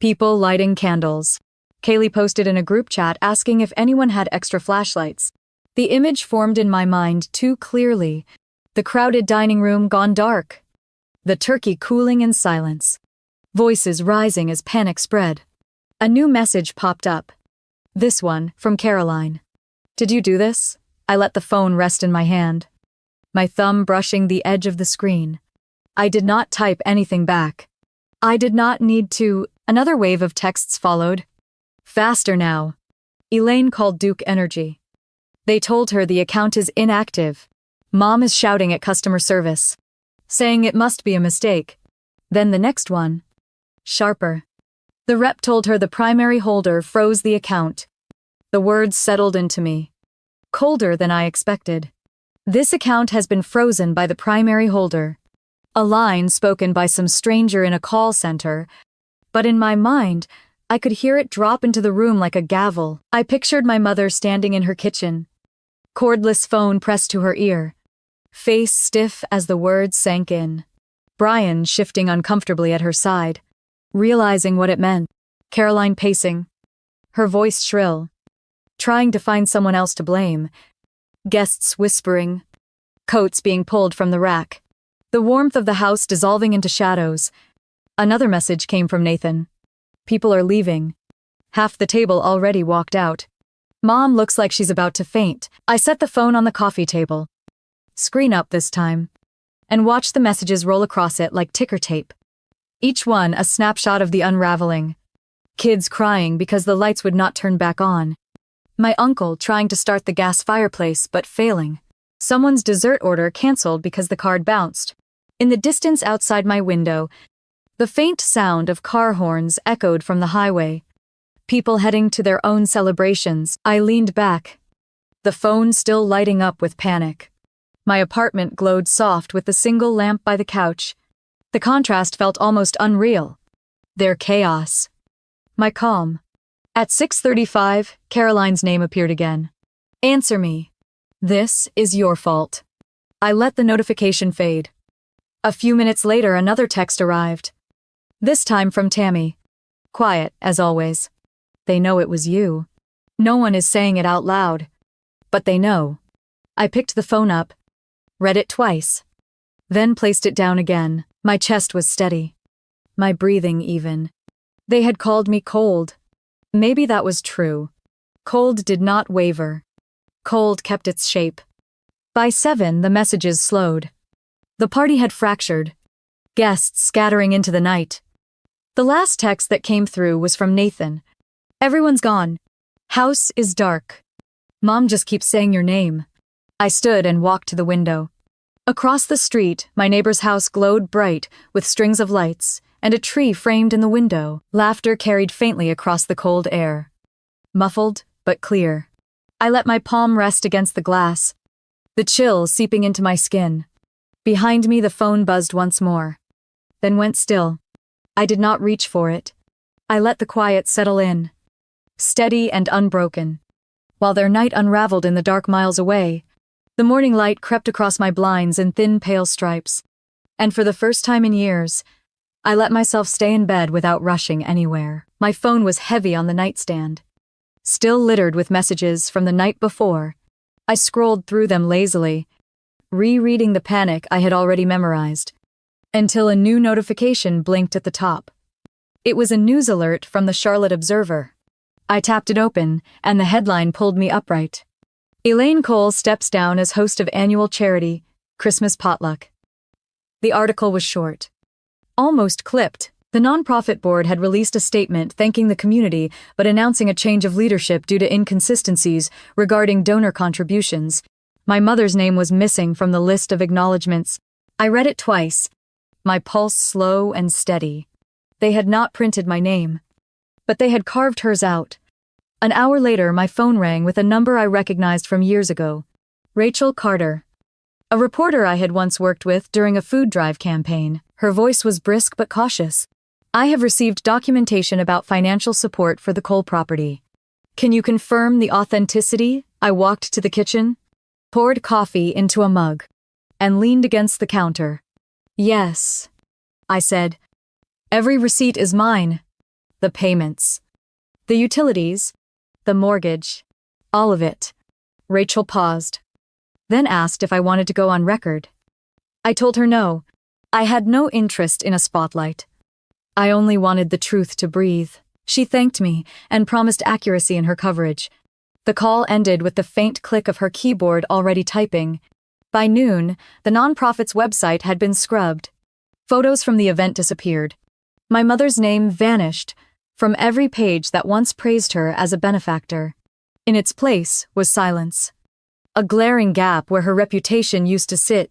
People lighting candles. Kaylee posted in a group chat asking if anyone had extra flashlights. The image formed in my mind too clearly. The crowded dining room gone dark. The turkey cooling in silence. Voices rising as panic spread. A new message popped up. This one, from Caroline. Did you do this? I let the phone rest in my hand, my thumb brushing the edge of the screen. I did not type anything back. I did not need to. Another wave of texts followed. Faster now. Elaine called Duke Energy. They told her the account is inactive. Mom is shouting at customer service, saying it must be a mistake. Then the next one. Sharper. The rep told her the primary holder froze the account. The words settled into me. Colder than I expected. This account has been frozen by the primary holder. A line spoken by some stranger in a call center, but in my mind, I could hear it drop into the room like a gavel. I pictured my mother standing in her kitchen, cordless phone pressed to her ear, face stiff as the words sank in. Brian shifting uncomfortably at her side, realizing what it meant. Caroline pacing, her voice shrill, trying to find someone else to blame. Guests whispering, coats being pulled from the rack. The warmth of the house dissolving into shadows. Another message came from Nathan. People are leaving. Half the table already walked out. Mom looks like she's about to faint. I set the phone on the coffee table. Screen up this time. And watched the messages roll across it like ticker tape. Each one a snapshot of the unraveling. Kids crying because the lights would not turn back on. My uncle trying to start the gas fireplace but failing. Someone's dessert order canceled because the card bounced. In the distance outside my window, the faint sound of car horns echoed from the highway. People heading to their own celebrations. I leaned back, the phone still lighting up with panic. My apartment glowed soft with the single lamp by the couch. The contrast felt almost unreal. Their chaos. My calm. At 6:35, Caroline's name appeared again. Answer me. This is your fault. I let the notification fade. A few minutes later, another text arrived. This time from Tammy. Quiet, as always. They know it was you. No one is saying it out loud. But they know. I picked the phone up, read it twice, then placed it down again. My chest was steady. My breathing even. They had called me cold. Maybe that was true. Cold did not waver. Cold kept its shape. By 7, the messages slowed. The party had fractured. Guests scattering into the night. The last text that came through was from Nathan. Everyone's gone. House is dark. Mom just keeps saying your name. I stood and walked to the window. Across the street, my neighbor's house glowed bright with strings of lights, and a tree framed in the window. Laughter carried faintly across the cold air. Muffled, but clear. I let my palm rest against the glass, the chill seeping into my skin. Behind me, the phone buzzed once more, then went still. I did not reach for it. I let the quiet settle in, steady and unbroken. While their night unraveled in the dark miles away, the morning light crept across my blinds in thin pale stripes. And for the first time in years, I let myself stay in bed without rushing anywhere. My phone was heavy on the nightstand, still littered with messages from the night before. I scrolled through them lazily, rereading the panic I had already memorized, until a new notification blinked at the top. It was a news alert from the Charlotte Observer. I tapped it open, and the headline pulled me upright. Elaine Cole steps down as host of annual charity, Christmas potluck. The article was short, almost clipped. The nonprofit board had released a statement thanking the community but announcing a change of leadership due to inconsistencies regarding donor contributions. My mother's name was missing from the list of acknowledgments. I read it twice, my pulse slow and steady. They had not printed my name, but they had carved hers out. An hour later, my phone rang with a number I recognized from years ago. Rachel Carter, a reporter I had once worked with during a food drive campaign. Her voice was brisk but cautious. I have received documentation about financial support for the Cole property. Can you confirm the authenticity? I walked to the kitchen, poured coffee into a mug, and leaned against the counter. Yes, I said. Every receipt is mine. The payments, the utilities, the mortgage, all of it. Rachel paused, then asked if I wanted to go on record. I told her no. I had no interest in a spotlight. I only wanted the truth to breathe. She thanked me and promised accuracy in her coverage. The call ended with the faint click of her keyboard already typing. By noon, the nonprofit's website had been scrubbed. Photos from the event disappeared. My mother's name vanished from every page that once praised her as a benefactor. In its place was silence, a glaring gap where her reputation used to sit.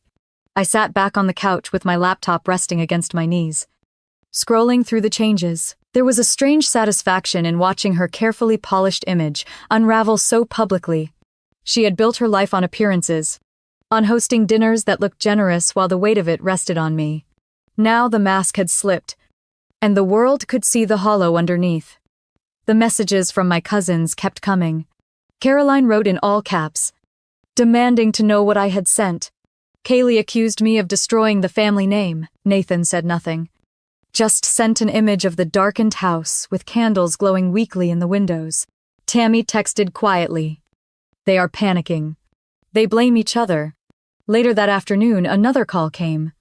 I sat back on the couch with my laptop resting against my knees. Scrolling through the changes, there was a strange satisfaction in watching her carefully polished image unravel so publicly. She had built her life on appearances, on hosting dinners that looked generous while the weight of it rested on me. Now the mask had slipped, and the world could see the hollow underneath. The messages from my cousins kept coming. Caroline wrote in all caps, demanding to know what I had sent. Kaylee accused me of destroying the family name. Nathan said nothing. Just sent an image of the darkened house with candles glowing weakly in the windows. Tammy texted quietly. They are panicking. They blame each other. Later that afternoon, another call came.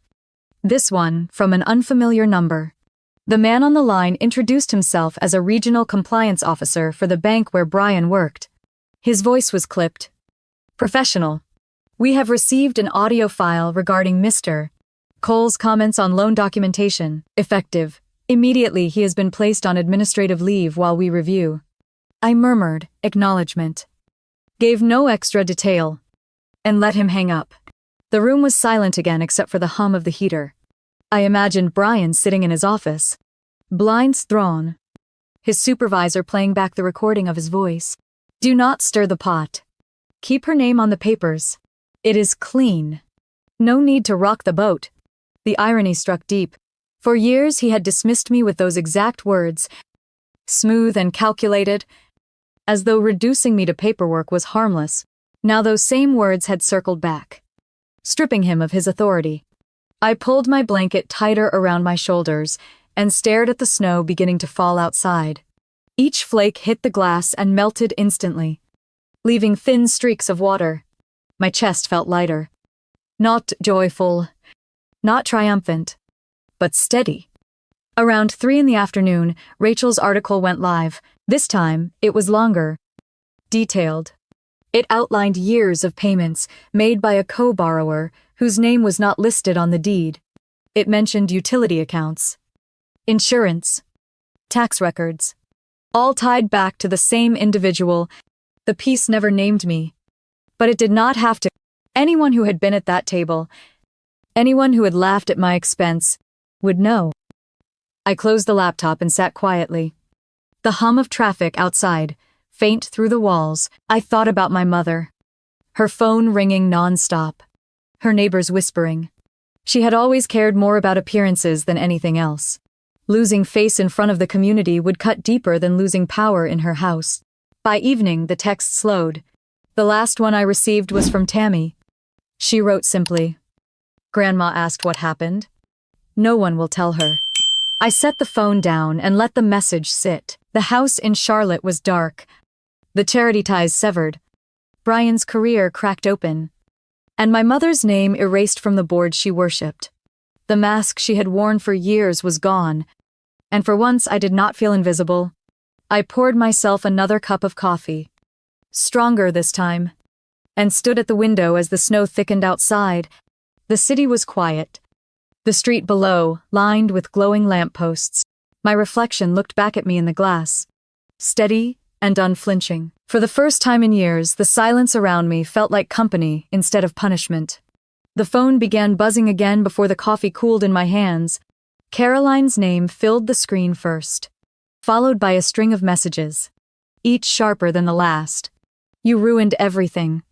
This one from an unfamiliar number. The man on the line introduced himself as a regional compliance officer for the bank where Brian worked. His voice was clipped. Professional. We have received an audio file regarding Mr. Cole's comments on loan documentation. Effective. Immediately, he has been placed on administrative leave while we review. I murmured, acknowledgement. Gave no extra detail, and let him hang up. The room was silent again except for the hum of the heater. I imagined Brian sitting in his office, blinds drawn, his supervisor playing back the recording of his voice. Do not stir the pot. Keep her name on the papers. It is clean. No need to rock the boat. The irony struck deep. For years he had dismissed me with those exact words, smooth and calculated, as though reducing me to paperwork was harmless. Now those same words had circled back, stripping him of his authority. I pulled my blanket tighter around my shoulders and stared at the snow beginning to fall outside. Each flake hit the glass and melted instantly, leaving thin streaks of water. My chest felt lighter. Not joyful, not triumphant, but steady. Around 3 in the afternoon, Rachel's article went live. This time, it was longer, detailed. It outlined years of payments made by a co-borrower whose name was not listed on the deed. It mentioned utility accounts, insurance, tax records, all tied back to the same individual. The piece never named me, but it did not have to. Anyone who had been at that table, anyone who had laughed at my expense, would know. I closed the laptop and sat quietly. The hum of traffic outside, faint through the walls. I thought about my mother. her phone ringing non-stop, her neighbors whispering. She had always cared more about appearances than anything else. Losing face in front of the community would cut deeper than losing power in her house. By evening, the text slowed. The last one I received was from Tammy. She wrote simply. Grandma asked what happened. No one will tell her. I set the phone down and let the message sit. The house in Charlotte was dark. The charity ties severed. Brian's career cracked open. And my mother's name erased from the board she worshipped. The mask she had worn for years was gone. And for once I did not feel invisible. I poured myself another cup of coffee. Stronger this time. And stood at the window as the snow thickened outside. The city was quiet. The street below, lined with glowing lampposts. My reflection looked back at me in the glass. Steady and unflinching. For the first time in years, the silence around me felt like company instead of punishment. The phone began buzzing again before the coffee cooled in my hands. Caroline's name filled the screen first, followed by a string of messages, each sharper than the last. You ruined everything.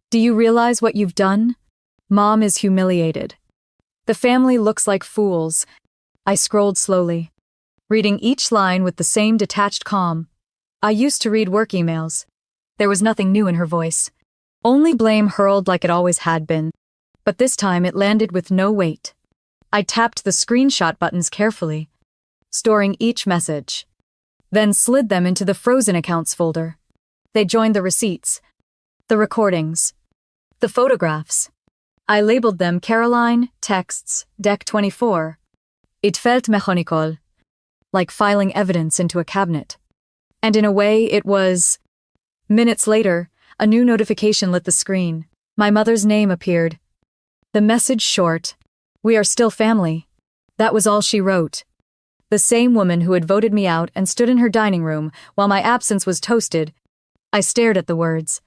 Do you realize what you've done? Mom is humiliated. The family looks like fools. I scrolled slowly, reading each line with the same detached calm. I used to read work emails. There was nothing new in her voice. Only blame hurled like it always had been. But this time it landed with no weight. I tapped the screenshot buttons carefully, storing each message, then slid them into the frozen accounts folder. They joined the receipts, the recordings, the photographs. I labeled them Caroline, Texts, Deck 24. It felt mechanical, like filing evidence into a cabinet. And in a way, it was. Minutes later, a new notification lit the screen. My mother's name appeared. The message short. We are still family. That was all she wrote. The same woman who had voted me out and stood in her dining room while my absence was toasted. I stared at the words,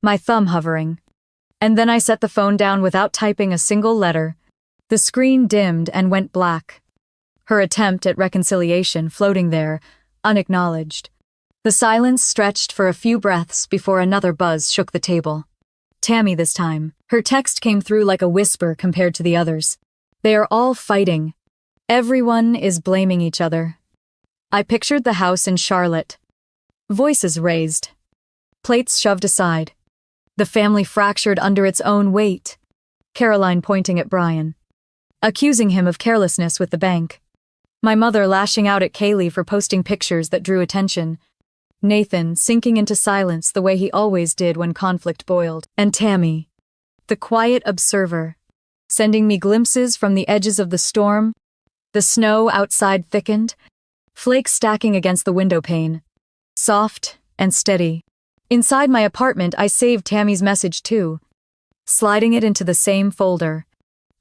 my thumb hovering. And then I set the phone down without typing a single letter. The screen dimmed and went black. Her attempt at reconciliation floating there, unacknowledged. The silence stretched for a few breaths before another buzz shook the table. Tammy this time. Her text came through like a whisper compared to the others. They are all fighting. Everyone is blaming each other. I pictured the house in Charlotte. Voices raised. Plates shoved aside. The family fractured under its own weight. Caroline pointing at Brian, accusing him of carelessness with the bank. My mother lashing out at Kaylee for posting pictures that drew attention. Nathan sinking into silence the way he always did when conflict boiled. And Tammy, the quiet observer, sending me glimpses from the edges of the storm. The snow outside thickened, flakes stacking against the window pane. Soft and steady. Inside my apartment, I saved Tammy's message too, sliding it into the same folder.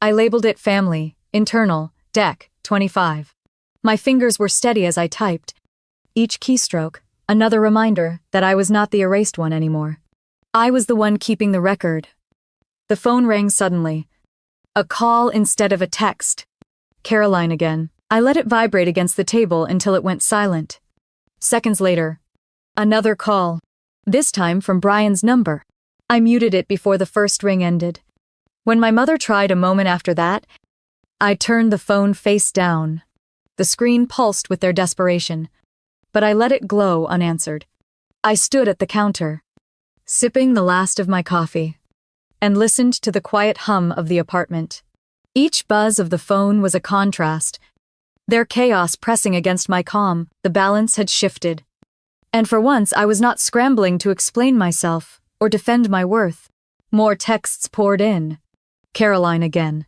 I labeled it Family, Internal, Deck 25. My fingers were steady as I typed. Each keystroke, another reminder that I was not the erased one anymore. I was the one keeping the record. The phone rang suddenly. A call instead of a text. Caroline again. I let it vibrate against the table until it went silent. Seconds later, another call. This time from Brian's number. I muted it before the first ring ended. When my mother tried a moment after that, I turned the phone face down. The screen pulsed with their desperation, but I let it glow unanswered. I stood at the counter, sipping the last of my coffee, and listened to the quiet hum of the apartment. Each buzz of the phone was a contrast. Their chaos pressing against my calm, the balance had shifted. And for once, I was not scrambling to explain myself or defend my worth. More texts poured in. Caroline again.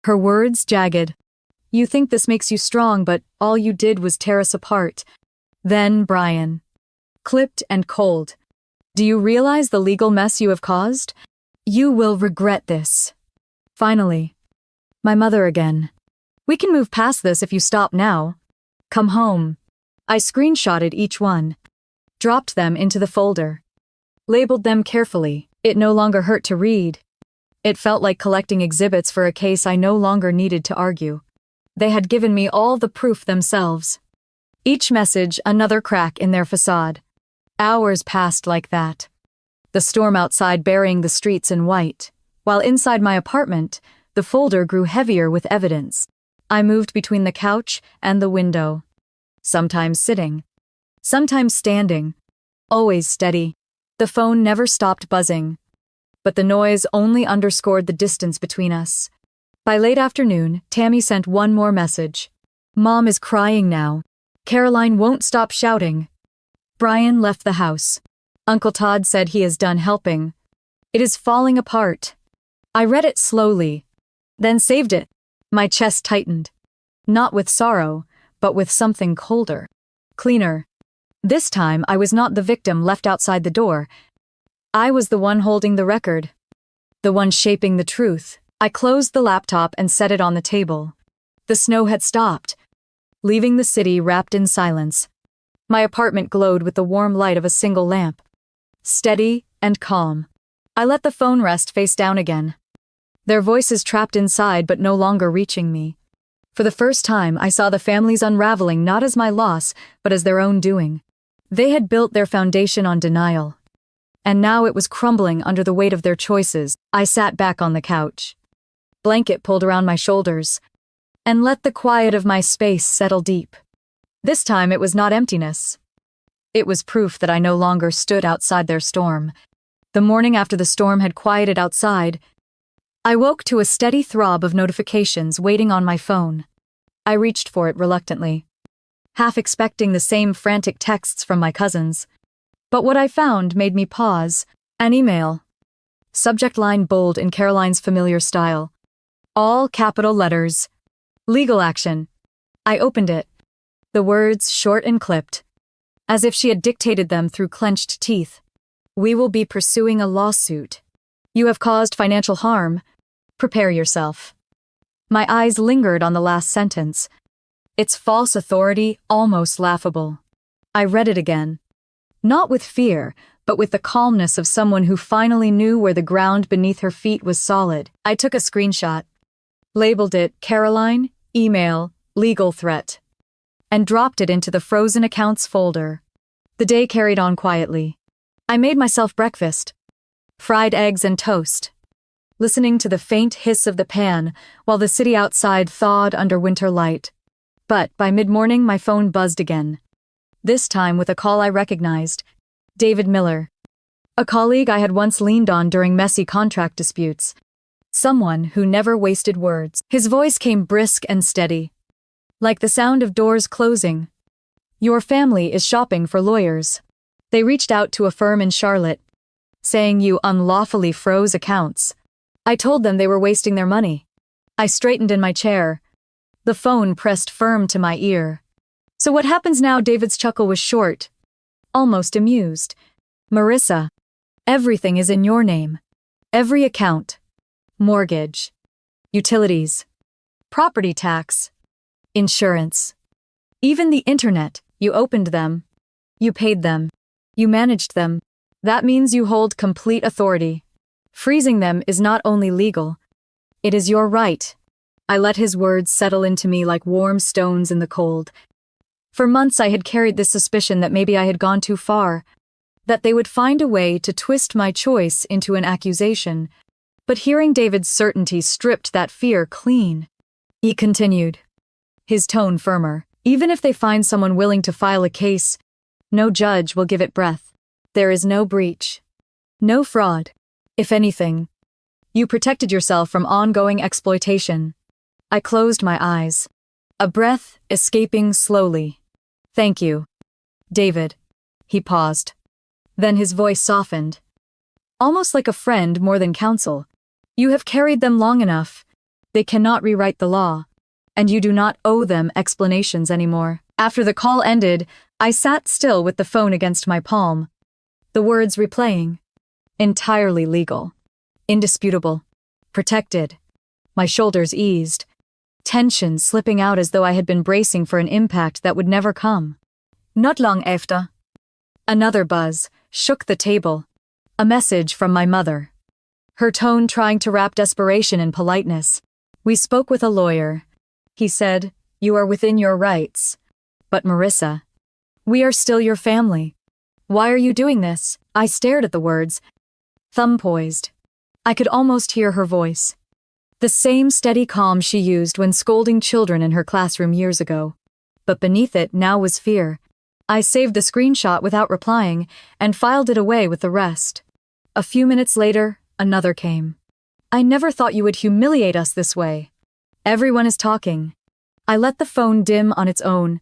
Her words jagged. You think this makes you strong, but all you did was tear us apart. Then Brian. Clipped and cold. Do you realize the legal mess you have caused? You will regret this. Finally. My mother again. We can move past this if you stop now. Come home. I screenshotted each one. Dropped them into the folder. Labeled them carefully. It no longer hurt to read. It felt like collecting exhibits for a case I no longer needed to argue. They had given me all the proof themselves. Each message another crack in their facade. Hours passed like that. the storm outside burying the streets in white, while inside my apartment, the folder grew heavier with evidence. I moved between the couch and the window, sometimes sitting, sometimes standing, always steady. The phone never stopped buzzing, but the noise only underscored the distance between us. By late afternoon, Tammy sent one more message. Mom is crying now. Caroline won't stop shouting. Brian left the house. Uncle Todd said he is done helping. It is falling apart. I read it slowly, then saved it. My chest tightened. Not with sorrow, but with something colder, cleaner. This time I was not the victim left outside the door. I was the one holding the record, the one shaping the truth. I closed the laptop and set it on the table. The snow had stopped, leaving the city wrapped in silence. My apartment glowed with the warm light of a single lamp, steady and calm. I let the phone rest face down again. Their voices trapped inside but no longer reaching me. For the first time, I saw the families unraveling not as my loss, but as their own doing. They had built their foundation on denial, and now it was crumbling under the weight of their choices. I sat back on the couch, blanket pulled around my shoulders, and let the quiet of my space settle deep. This time it was not emptiness. It was proof that I no longer stood outside their storm. The morning after the storm had quieted outside, I woke to a steady throb of notifications waiting on my phone. I reached for it reluctantly, half expecting the same frantic texts from my cousins. But what I found made me pause. An email. Subject line bold in Caroline's familiar style. All capital letters. Legal action. I opened it. The words short and clipped, as if she had dictated them through clenched teeth. We will be pursuing a lawsuit. You have caused financial harm. Prepare yourself. My eyes lingered on the last sentence. Its false authority almost laughable. I read it again. Not with fear, but with the calmness of someone who finally knew where the ground beneath her feet was solid. I took a screenshot, labeled it Caroline, email, legal threat, and dropped it into the frozen accounts folder. The day carried on quietly. I made myself breakfast, fried eggs and toast, listening to the faint hiss of the pan while the city outside thawed under winter light. But by mid-morning my phone buzzed again. This time with a call I recognized. David Miller. A colleague I had once leaned on during messy contract disputes. Someone who never wasted words. His voice came brisk and steady, like the sound of doors closing. Your family is shopping for lawyers. They reached out to a firm in Charlotte, saying you unlawfully froze accounts. I told them they were wasting their money. I straightened in my chair, the phone pressed firm to my ear. So what happens now? David's chuckle was short, almost amused. Marissa, everything is in your name. Every account. Mortgage. Utilities. Property tax. Insurance. Even the internet. You opened them. You paid them. You managed them. That means you hold complete authority. Freezing them is not only legal, it is your right. I let his words settle into me like warm stones in the cold. For months I had carried this suspicion that maybe I had gone too far, that they would find a way to twist my choice into an accusation. But hearing David's certainty stripped that fear clean. He continued, his tone firmer. Even if they find someone willing to file a case, no judge will give it breath. There is no breach. No fraud. If anything, you protected yourself from ongoing exploitation. I closed my eyes, a breath escaping slowly. Thank you, David. He paused. Then his voice softened, almost like a friend more than counsel. You have carried them long enough. They cannot rewrite the law, and you do not owe them explanations anymore. After the call ended, I sat still with the phone against my palm, the words replaying. Entirely legal. Indisputable. Protected. My shoulders eased, tension slipping out as though I had been bracing for an impact that would never come. Not long after, another buzz shook the table. A message from my mother. Her tone trying to wrap desperation in politeness. We spoke with a lawyer. He said, you are within your rights. But Marissa, we are still your family. Why are you doing this? I stared at the words, thumb poised. I could almost hear her voice. The same steady calm she used when scolding children in her classroom years ago. But beneath it now was fear. I saved the screenshot without replying and filed it away with the rest. A few minutes later, another came. I never thought you would humiliate us this way. Everyone is talking. I let the phone dim on its own,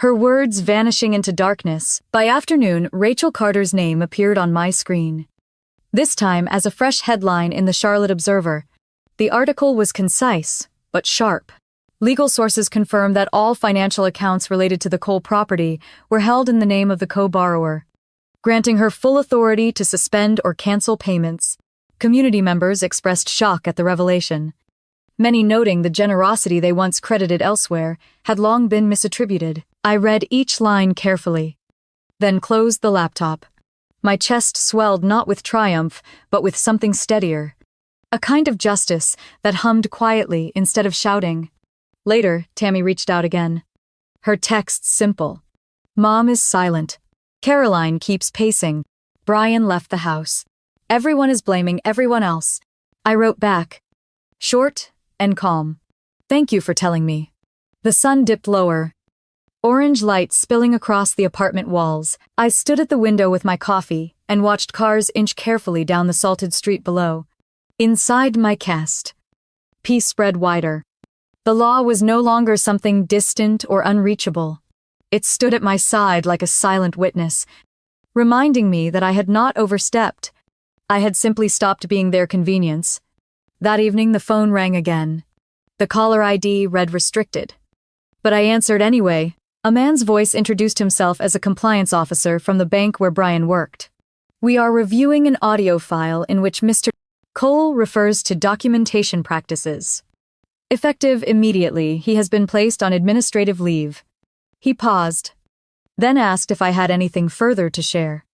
her words vanishing into darkness. By afternoon, Rachel Carter's name appeared on my screen. This time as a fresh headline in the Charlotte Observer. The article was concise, but sharp. Legal sources confirmed that all financial accounts related to the Cole property were held in the name of the co-borrower, granting her full authority to suspend or cancel payments. Community members expressed shock at the revelation, many noting the generosity they once credited elsewhere had long been misattributed. I read each line carefully, then closed the laptop. My chest swelled not with triumph, but with something steadier. A kind of justice that hummed quietly instead of shouting. Later, Tammy reached out again. Her text simple. Mom is silent. Caroline keeps pacing. Brian left the house. Everyone is blaming everyone else. I wrote back. Short and calm. Thank you for telling me. The sun dipped lower. Orange light spilling across the apartment walls. I stood at the window with my coffee and watched cars inch carefully down the salted street below. Inside my chest, peace spread wider. The law was no longer something distant or unreachable. It stood at my side like a silent witness, reminding me that I had not overstepped. I had simply stopped being their convenience. That evening the phone rang again. The caller ID read restricted. But I answered anyway. A man's voice introduced himself as a compliance officer from the bank where Brian worked. We are reviewing an audio file in which Mr. Cole refers to documentation practices. Effective immediately, he has been placed on administrative leave. He paused, then asked if I had anything further to share.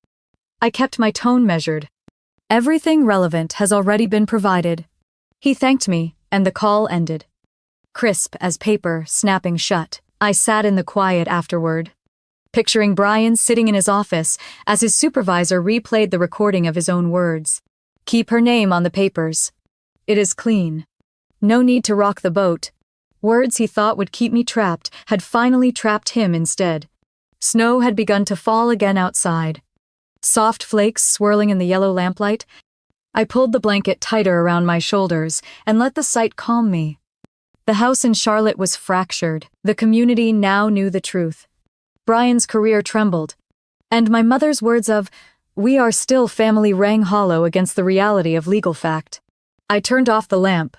I kept my tone measured. Everything relevant has already been provided. He thanked me, and the call ended. Crisp as paper, snapping shut. I sat in the quiet afterward, picturing Brian sitting in his office as his supervisor replayed the recording of his own words. Keep her name on the papers. It is clean. No need to rock the boat. Words he thought would keep me trapped had finally trapped him instead. Snow had begun to fall again outside. Soft flakes swirling in the yellow lamplight. I pulled the blanket tighter around my shoulders and let the sight calm me. The house in Charlotte was fractured. The community now knew the truth. Brian's career trembled, and my mother's words of, "We are still family," rang hollow against the reality of legal fact. I turned off the lamp,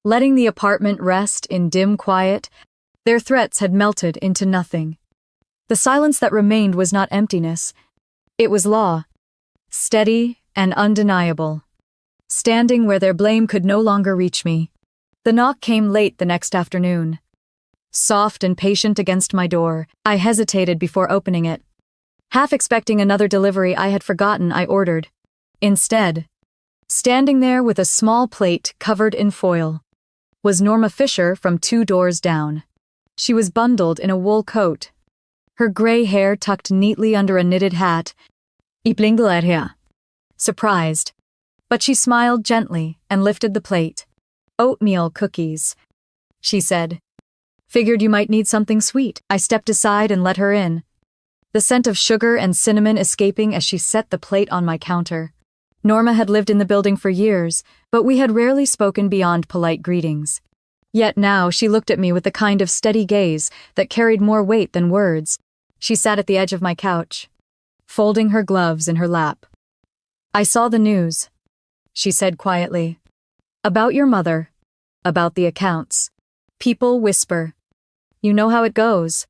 letting the apartment rest in dim quiet. Their threats had melted into nothing. The silence that remained was not emptiness. It was law, steady and undeniable, standing where their blame could no longer reach me. The knock came late the next afternoon. Soft and patient against my door, I hesitated before opening it. Half expecting another delivery I had forgotten, I ordered. Instead, standing there with a small plate covered in foil, was Norma Fisher from 2 doors down. She was bundled in a wool coat, her gray hair tucked neatly under a knitted hat. "I blingle her," surprised, but she smiled gently and lifted the plate. "Oatmeal cookies," she said. "Figured you might need something sweet." I stepped aside and let her in, the scent of sugar and cinnamon escaping as she set the plate on my counter. Norma had lived in the building for years, but we had rarely spoken beyond polite greetings. Yet now she looked at me with the kind of steady gaze that carried more weight than words. She sat at the edge of my couch, folding her gloves in her lap. "I saw the news," she said quietly. "About your mother. About the accounts. People whisper. You know how it goes."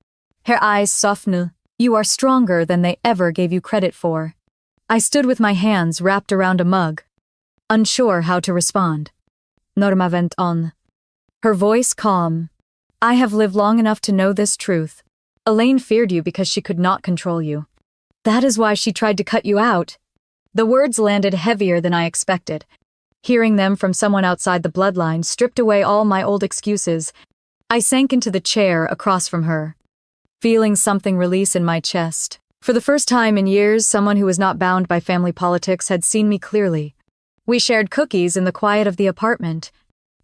Her eyes softened. "You are stronger than they ever gave you credit for." I stood with my hands wrapped around a mug, unsure how to respond. Norma went on, her voice calm. "I have lived long enough to know this truth. Elaine feared you because she could not control you. That is why she tried to cut you out." The words landed heavier than I expected. Hearing them from someone outside the bloodline stripped away all my old excuses. I sank into the chair across from her, feeling something release in my chest. For the first time in years, someone who was not bound by family politics had seen me clearly. We shared cookies in the quiet of the apartment.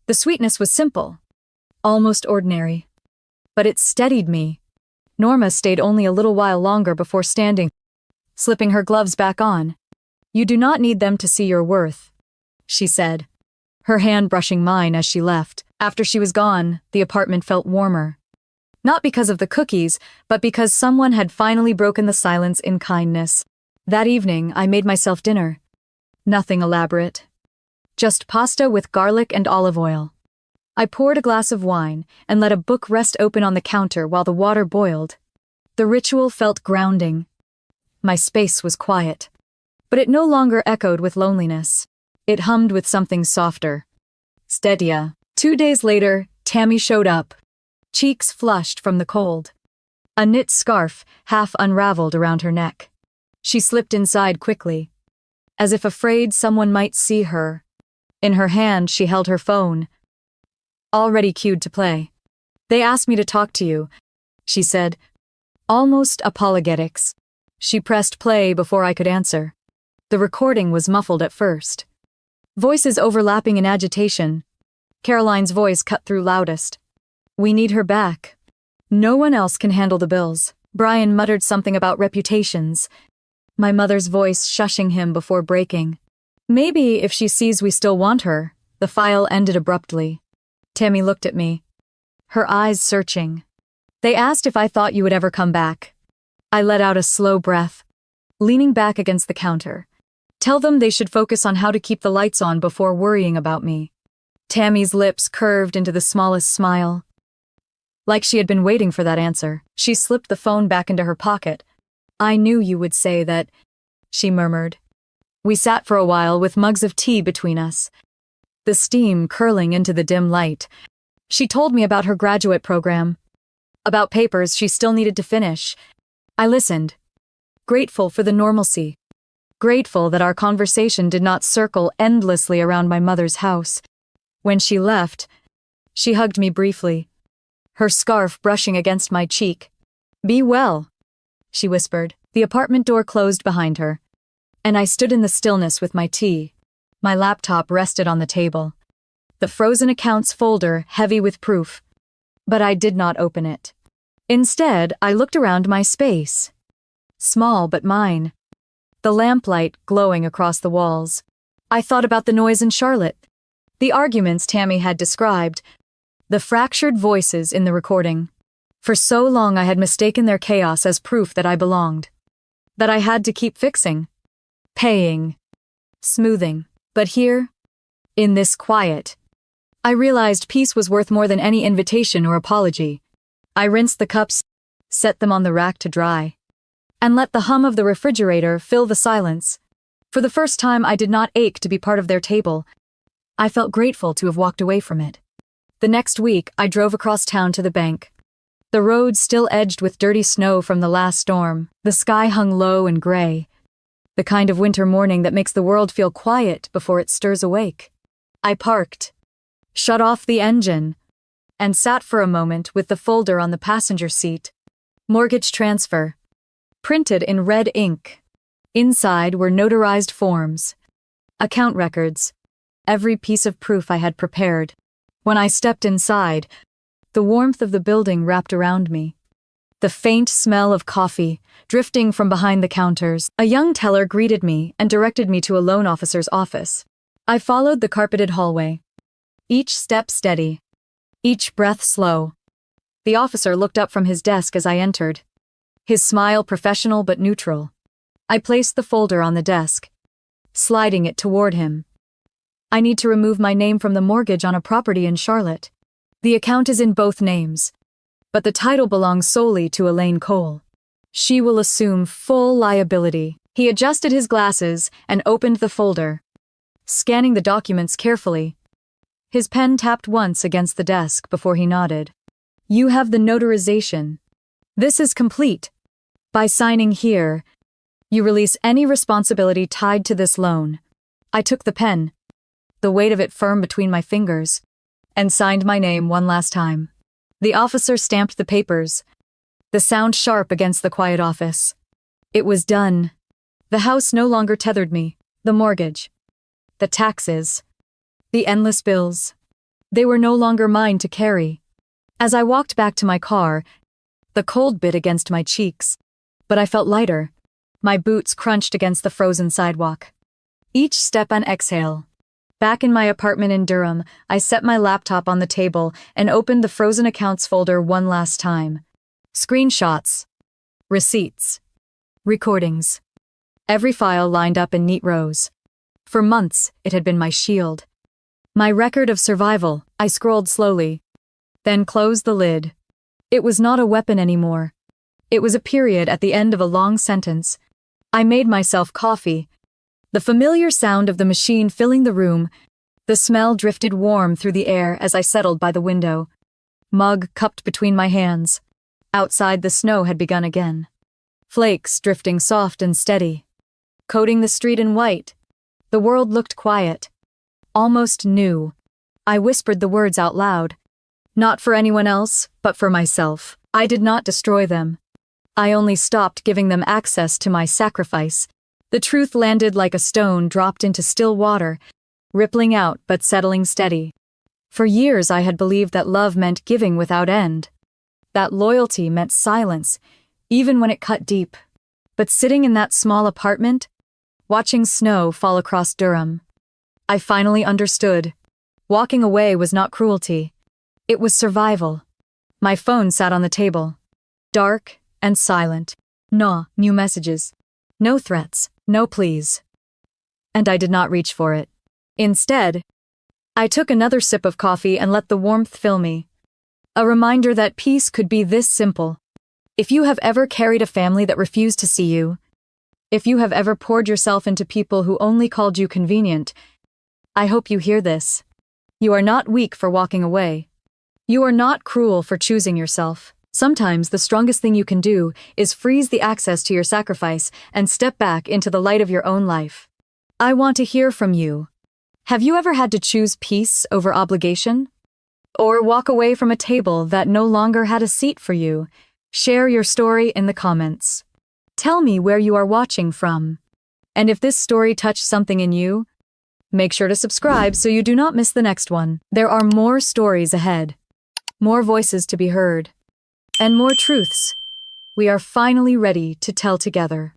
The sweetness was simple, almost ordinary. But it steadied me. Norma stayed only a little while longer before standing, slipping her gloves back on. "You do not need them to see your worth," she said, her hand brushing mine as she left. After she was gone, the apartment felt warmer. Not because of the cookies, but because someone had finally broken the silence in kindness. That evening, I made myself dinner. Nothing elaborate. Just pasta with garlic and olive oil. I poured a glass of wine and let a book rest open on the counter while the water boiled. The ritual felt grounding. My space was quiet. But it no longer echoed with loneliness. It hummed with something softer. Steadia. 2 days later, Tammy showed up, cheeks flushed from the cold. A knit scarf half unraveled around her neck. She slipped inside quickly, as if afraid someone might see her. In her hand, she held her phone, already cued to play. "They asked me to talk to you," she said, almost apologetics. She pressed play before I could answer. The recording was muffled at first. Voices overlapping in agitation. Caroline's voice cut through loudest. "We need her back. No one else can handle the bills." Brian muttered something about reputations. My mother's voice shushing him before breaking. "Maybe if she sees we still want her." The file ended abruptly. Tammy looked at me, her eyes searching. "They asked if I thought you would ever come back." I let out a slow breath, leaning back against the counter. "Tell them they should focus on how to keep the lights on before worrying about me." Tammy's lips curved into the smallest smile. Like she had been waiting for that answer, she slipped the phone back into her pocket. "I knew you would say that," she murmured. We sat for a while with mugs of tea between us, the steam curling into the dim light. She told me about her graduate program, about papers she still needed to finish. I listened, grateful for the normalcy, grateful that our conversation did not circle endlessly around my mother's house. When she left, she hugged me briefly, her scarf brushing against my cheek. "Be well," she whispered. The apartment door closed behind her, and I stood in the stillness with my tea. My laptop rested on the table, the frozen accounts folder heavy with proof. But I did not open it. Instead, I looked around my space. Small but mine. The lamplight glowing across the walls. I thought about the noise in Charlotte, the arguments Tammy had described, the fractured voices in the recording. For so long I had mistaken their chaos as proof that I belonged, that I had to keep fixing, paying, smoothing. But here, in this quiet, I realized peace was worth more than any invitation or apology. I rinsed the cups, set them on the rack to dry, and let the hum of the refrigerator fill the silence. For the first time, I did not ache to be part of their table. I felt grateful to have walked away from it. The next week, I drove across town to the bank. The road still edged with dirty snow from the last storm. The sky hung low and gray, the kind of winter morning that makes the world feel quiet before it stirs awake. I parked, shut off the engine, and sat for a moment with the folder on the passenger seat. Mortgage transfer, printed in red ink. Inside were notarized forms, account records, every piece of proof I had prepared. When I stepped inside, the warmth of the building wrapped around me. The faint smell of coffee, drifting from behind the counters. A young teller greeted me and directed me to a loan officer's office. I followed the carpeted hallway, each step steady, each breath slow. The officer looked up from his desk as I entered, his smile professional but neutral. I placed the folder on the desk, sliding it toward him. "I need to remove my name from the mortgage on a property in Charlotte. The account is in both names, but the title belongs solely to Elaine Cole. She will assume full liability." He adjusted his glasses and opened the folder, scanning the documents carefully. His pen tapped once against the desk before he nodded. "You have the notarization. This is complete. By signing here, you release any responsibility tied to this loan." I took the pen, the weight of it firm between my fingers, and signed my name one last time. The officer stamped the papers, the sound sharp against the quiet office. It was done. The house no longer tethered me. The mortgage. The taxes. The endless bills. They were no longer mine to carry. As I walked back to my car, the cold bit against my cheeks, but I felt lighter. My boots crunched against the frozen sidewalk. Each step an exhale. Back in my apartment in Durham, I set my laptop on the table and opened the frozen accounts folder one last time. Screenshots. Receipts. Recordings. Every file lined up in neat rows. For months, it had been my shield. My record of survival. I scrolled slowly, then closed the lid. It was not a weapon anymore. It was a period at the end of a long sentence. I made myself coffee. The familiar sound of the machine filling the room. The smell drifted warm through the air as I settled by the window. Mug cupped between my hands. Outside, the snow had begun again. Flakes drifting soft and steady. Coating the street in white. The world looked quiet. Almost new. I whispered the words out loud. Not for anyone else, but for myself. I did not destroy them. I only stopped giving them access to my sacrifice. The truth landed like a stone dropped into still water, rippling out but settling steady. For years I had believed that love meant giving without end. That loyalty meant silence, even when it cut deep. But sitting in that small apartment, watching snow fall across Durham, I finally understood. Walking away was not cruelty. It was survival. My phone sat on the table, dark and silent. No new messages. No threats. No pleas. And I did not reach for it. Instead, I took another sip of coffee and let the warmth fill me. A reminder that peace could be this simple. If you have ever carried a family that refused to see you, if you have ever poured yourself into people who only called you convenient, I hope you hear this. You are not weak for walking away. You are not cruel for choosing yourself. Sometimes the strongest thing you can do is freeze the access to your sacrifice and step back into the light of your own life. I want to hear from you. Have you ever had to choose peace over obligation? Or walk away from a table that no longer had a seat for you? Share your story in the comments. Tell me where you are watching from. And if this story touched something in you, make sure to subscribe so you do not miss the next one. There are more stories ahead. More voices to be heard. And more truths we are finally ready to tell together.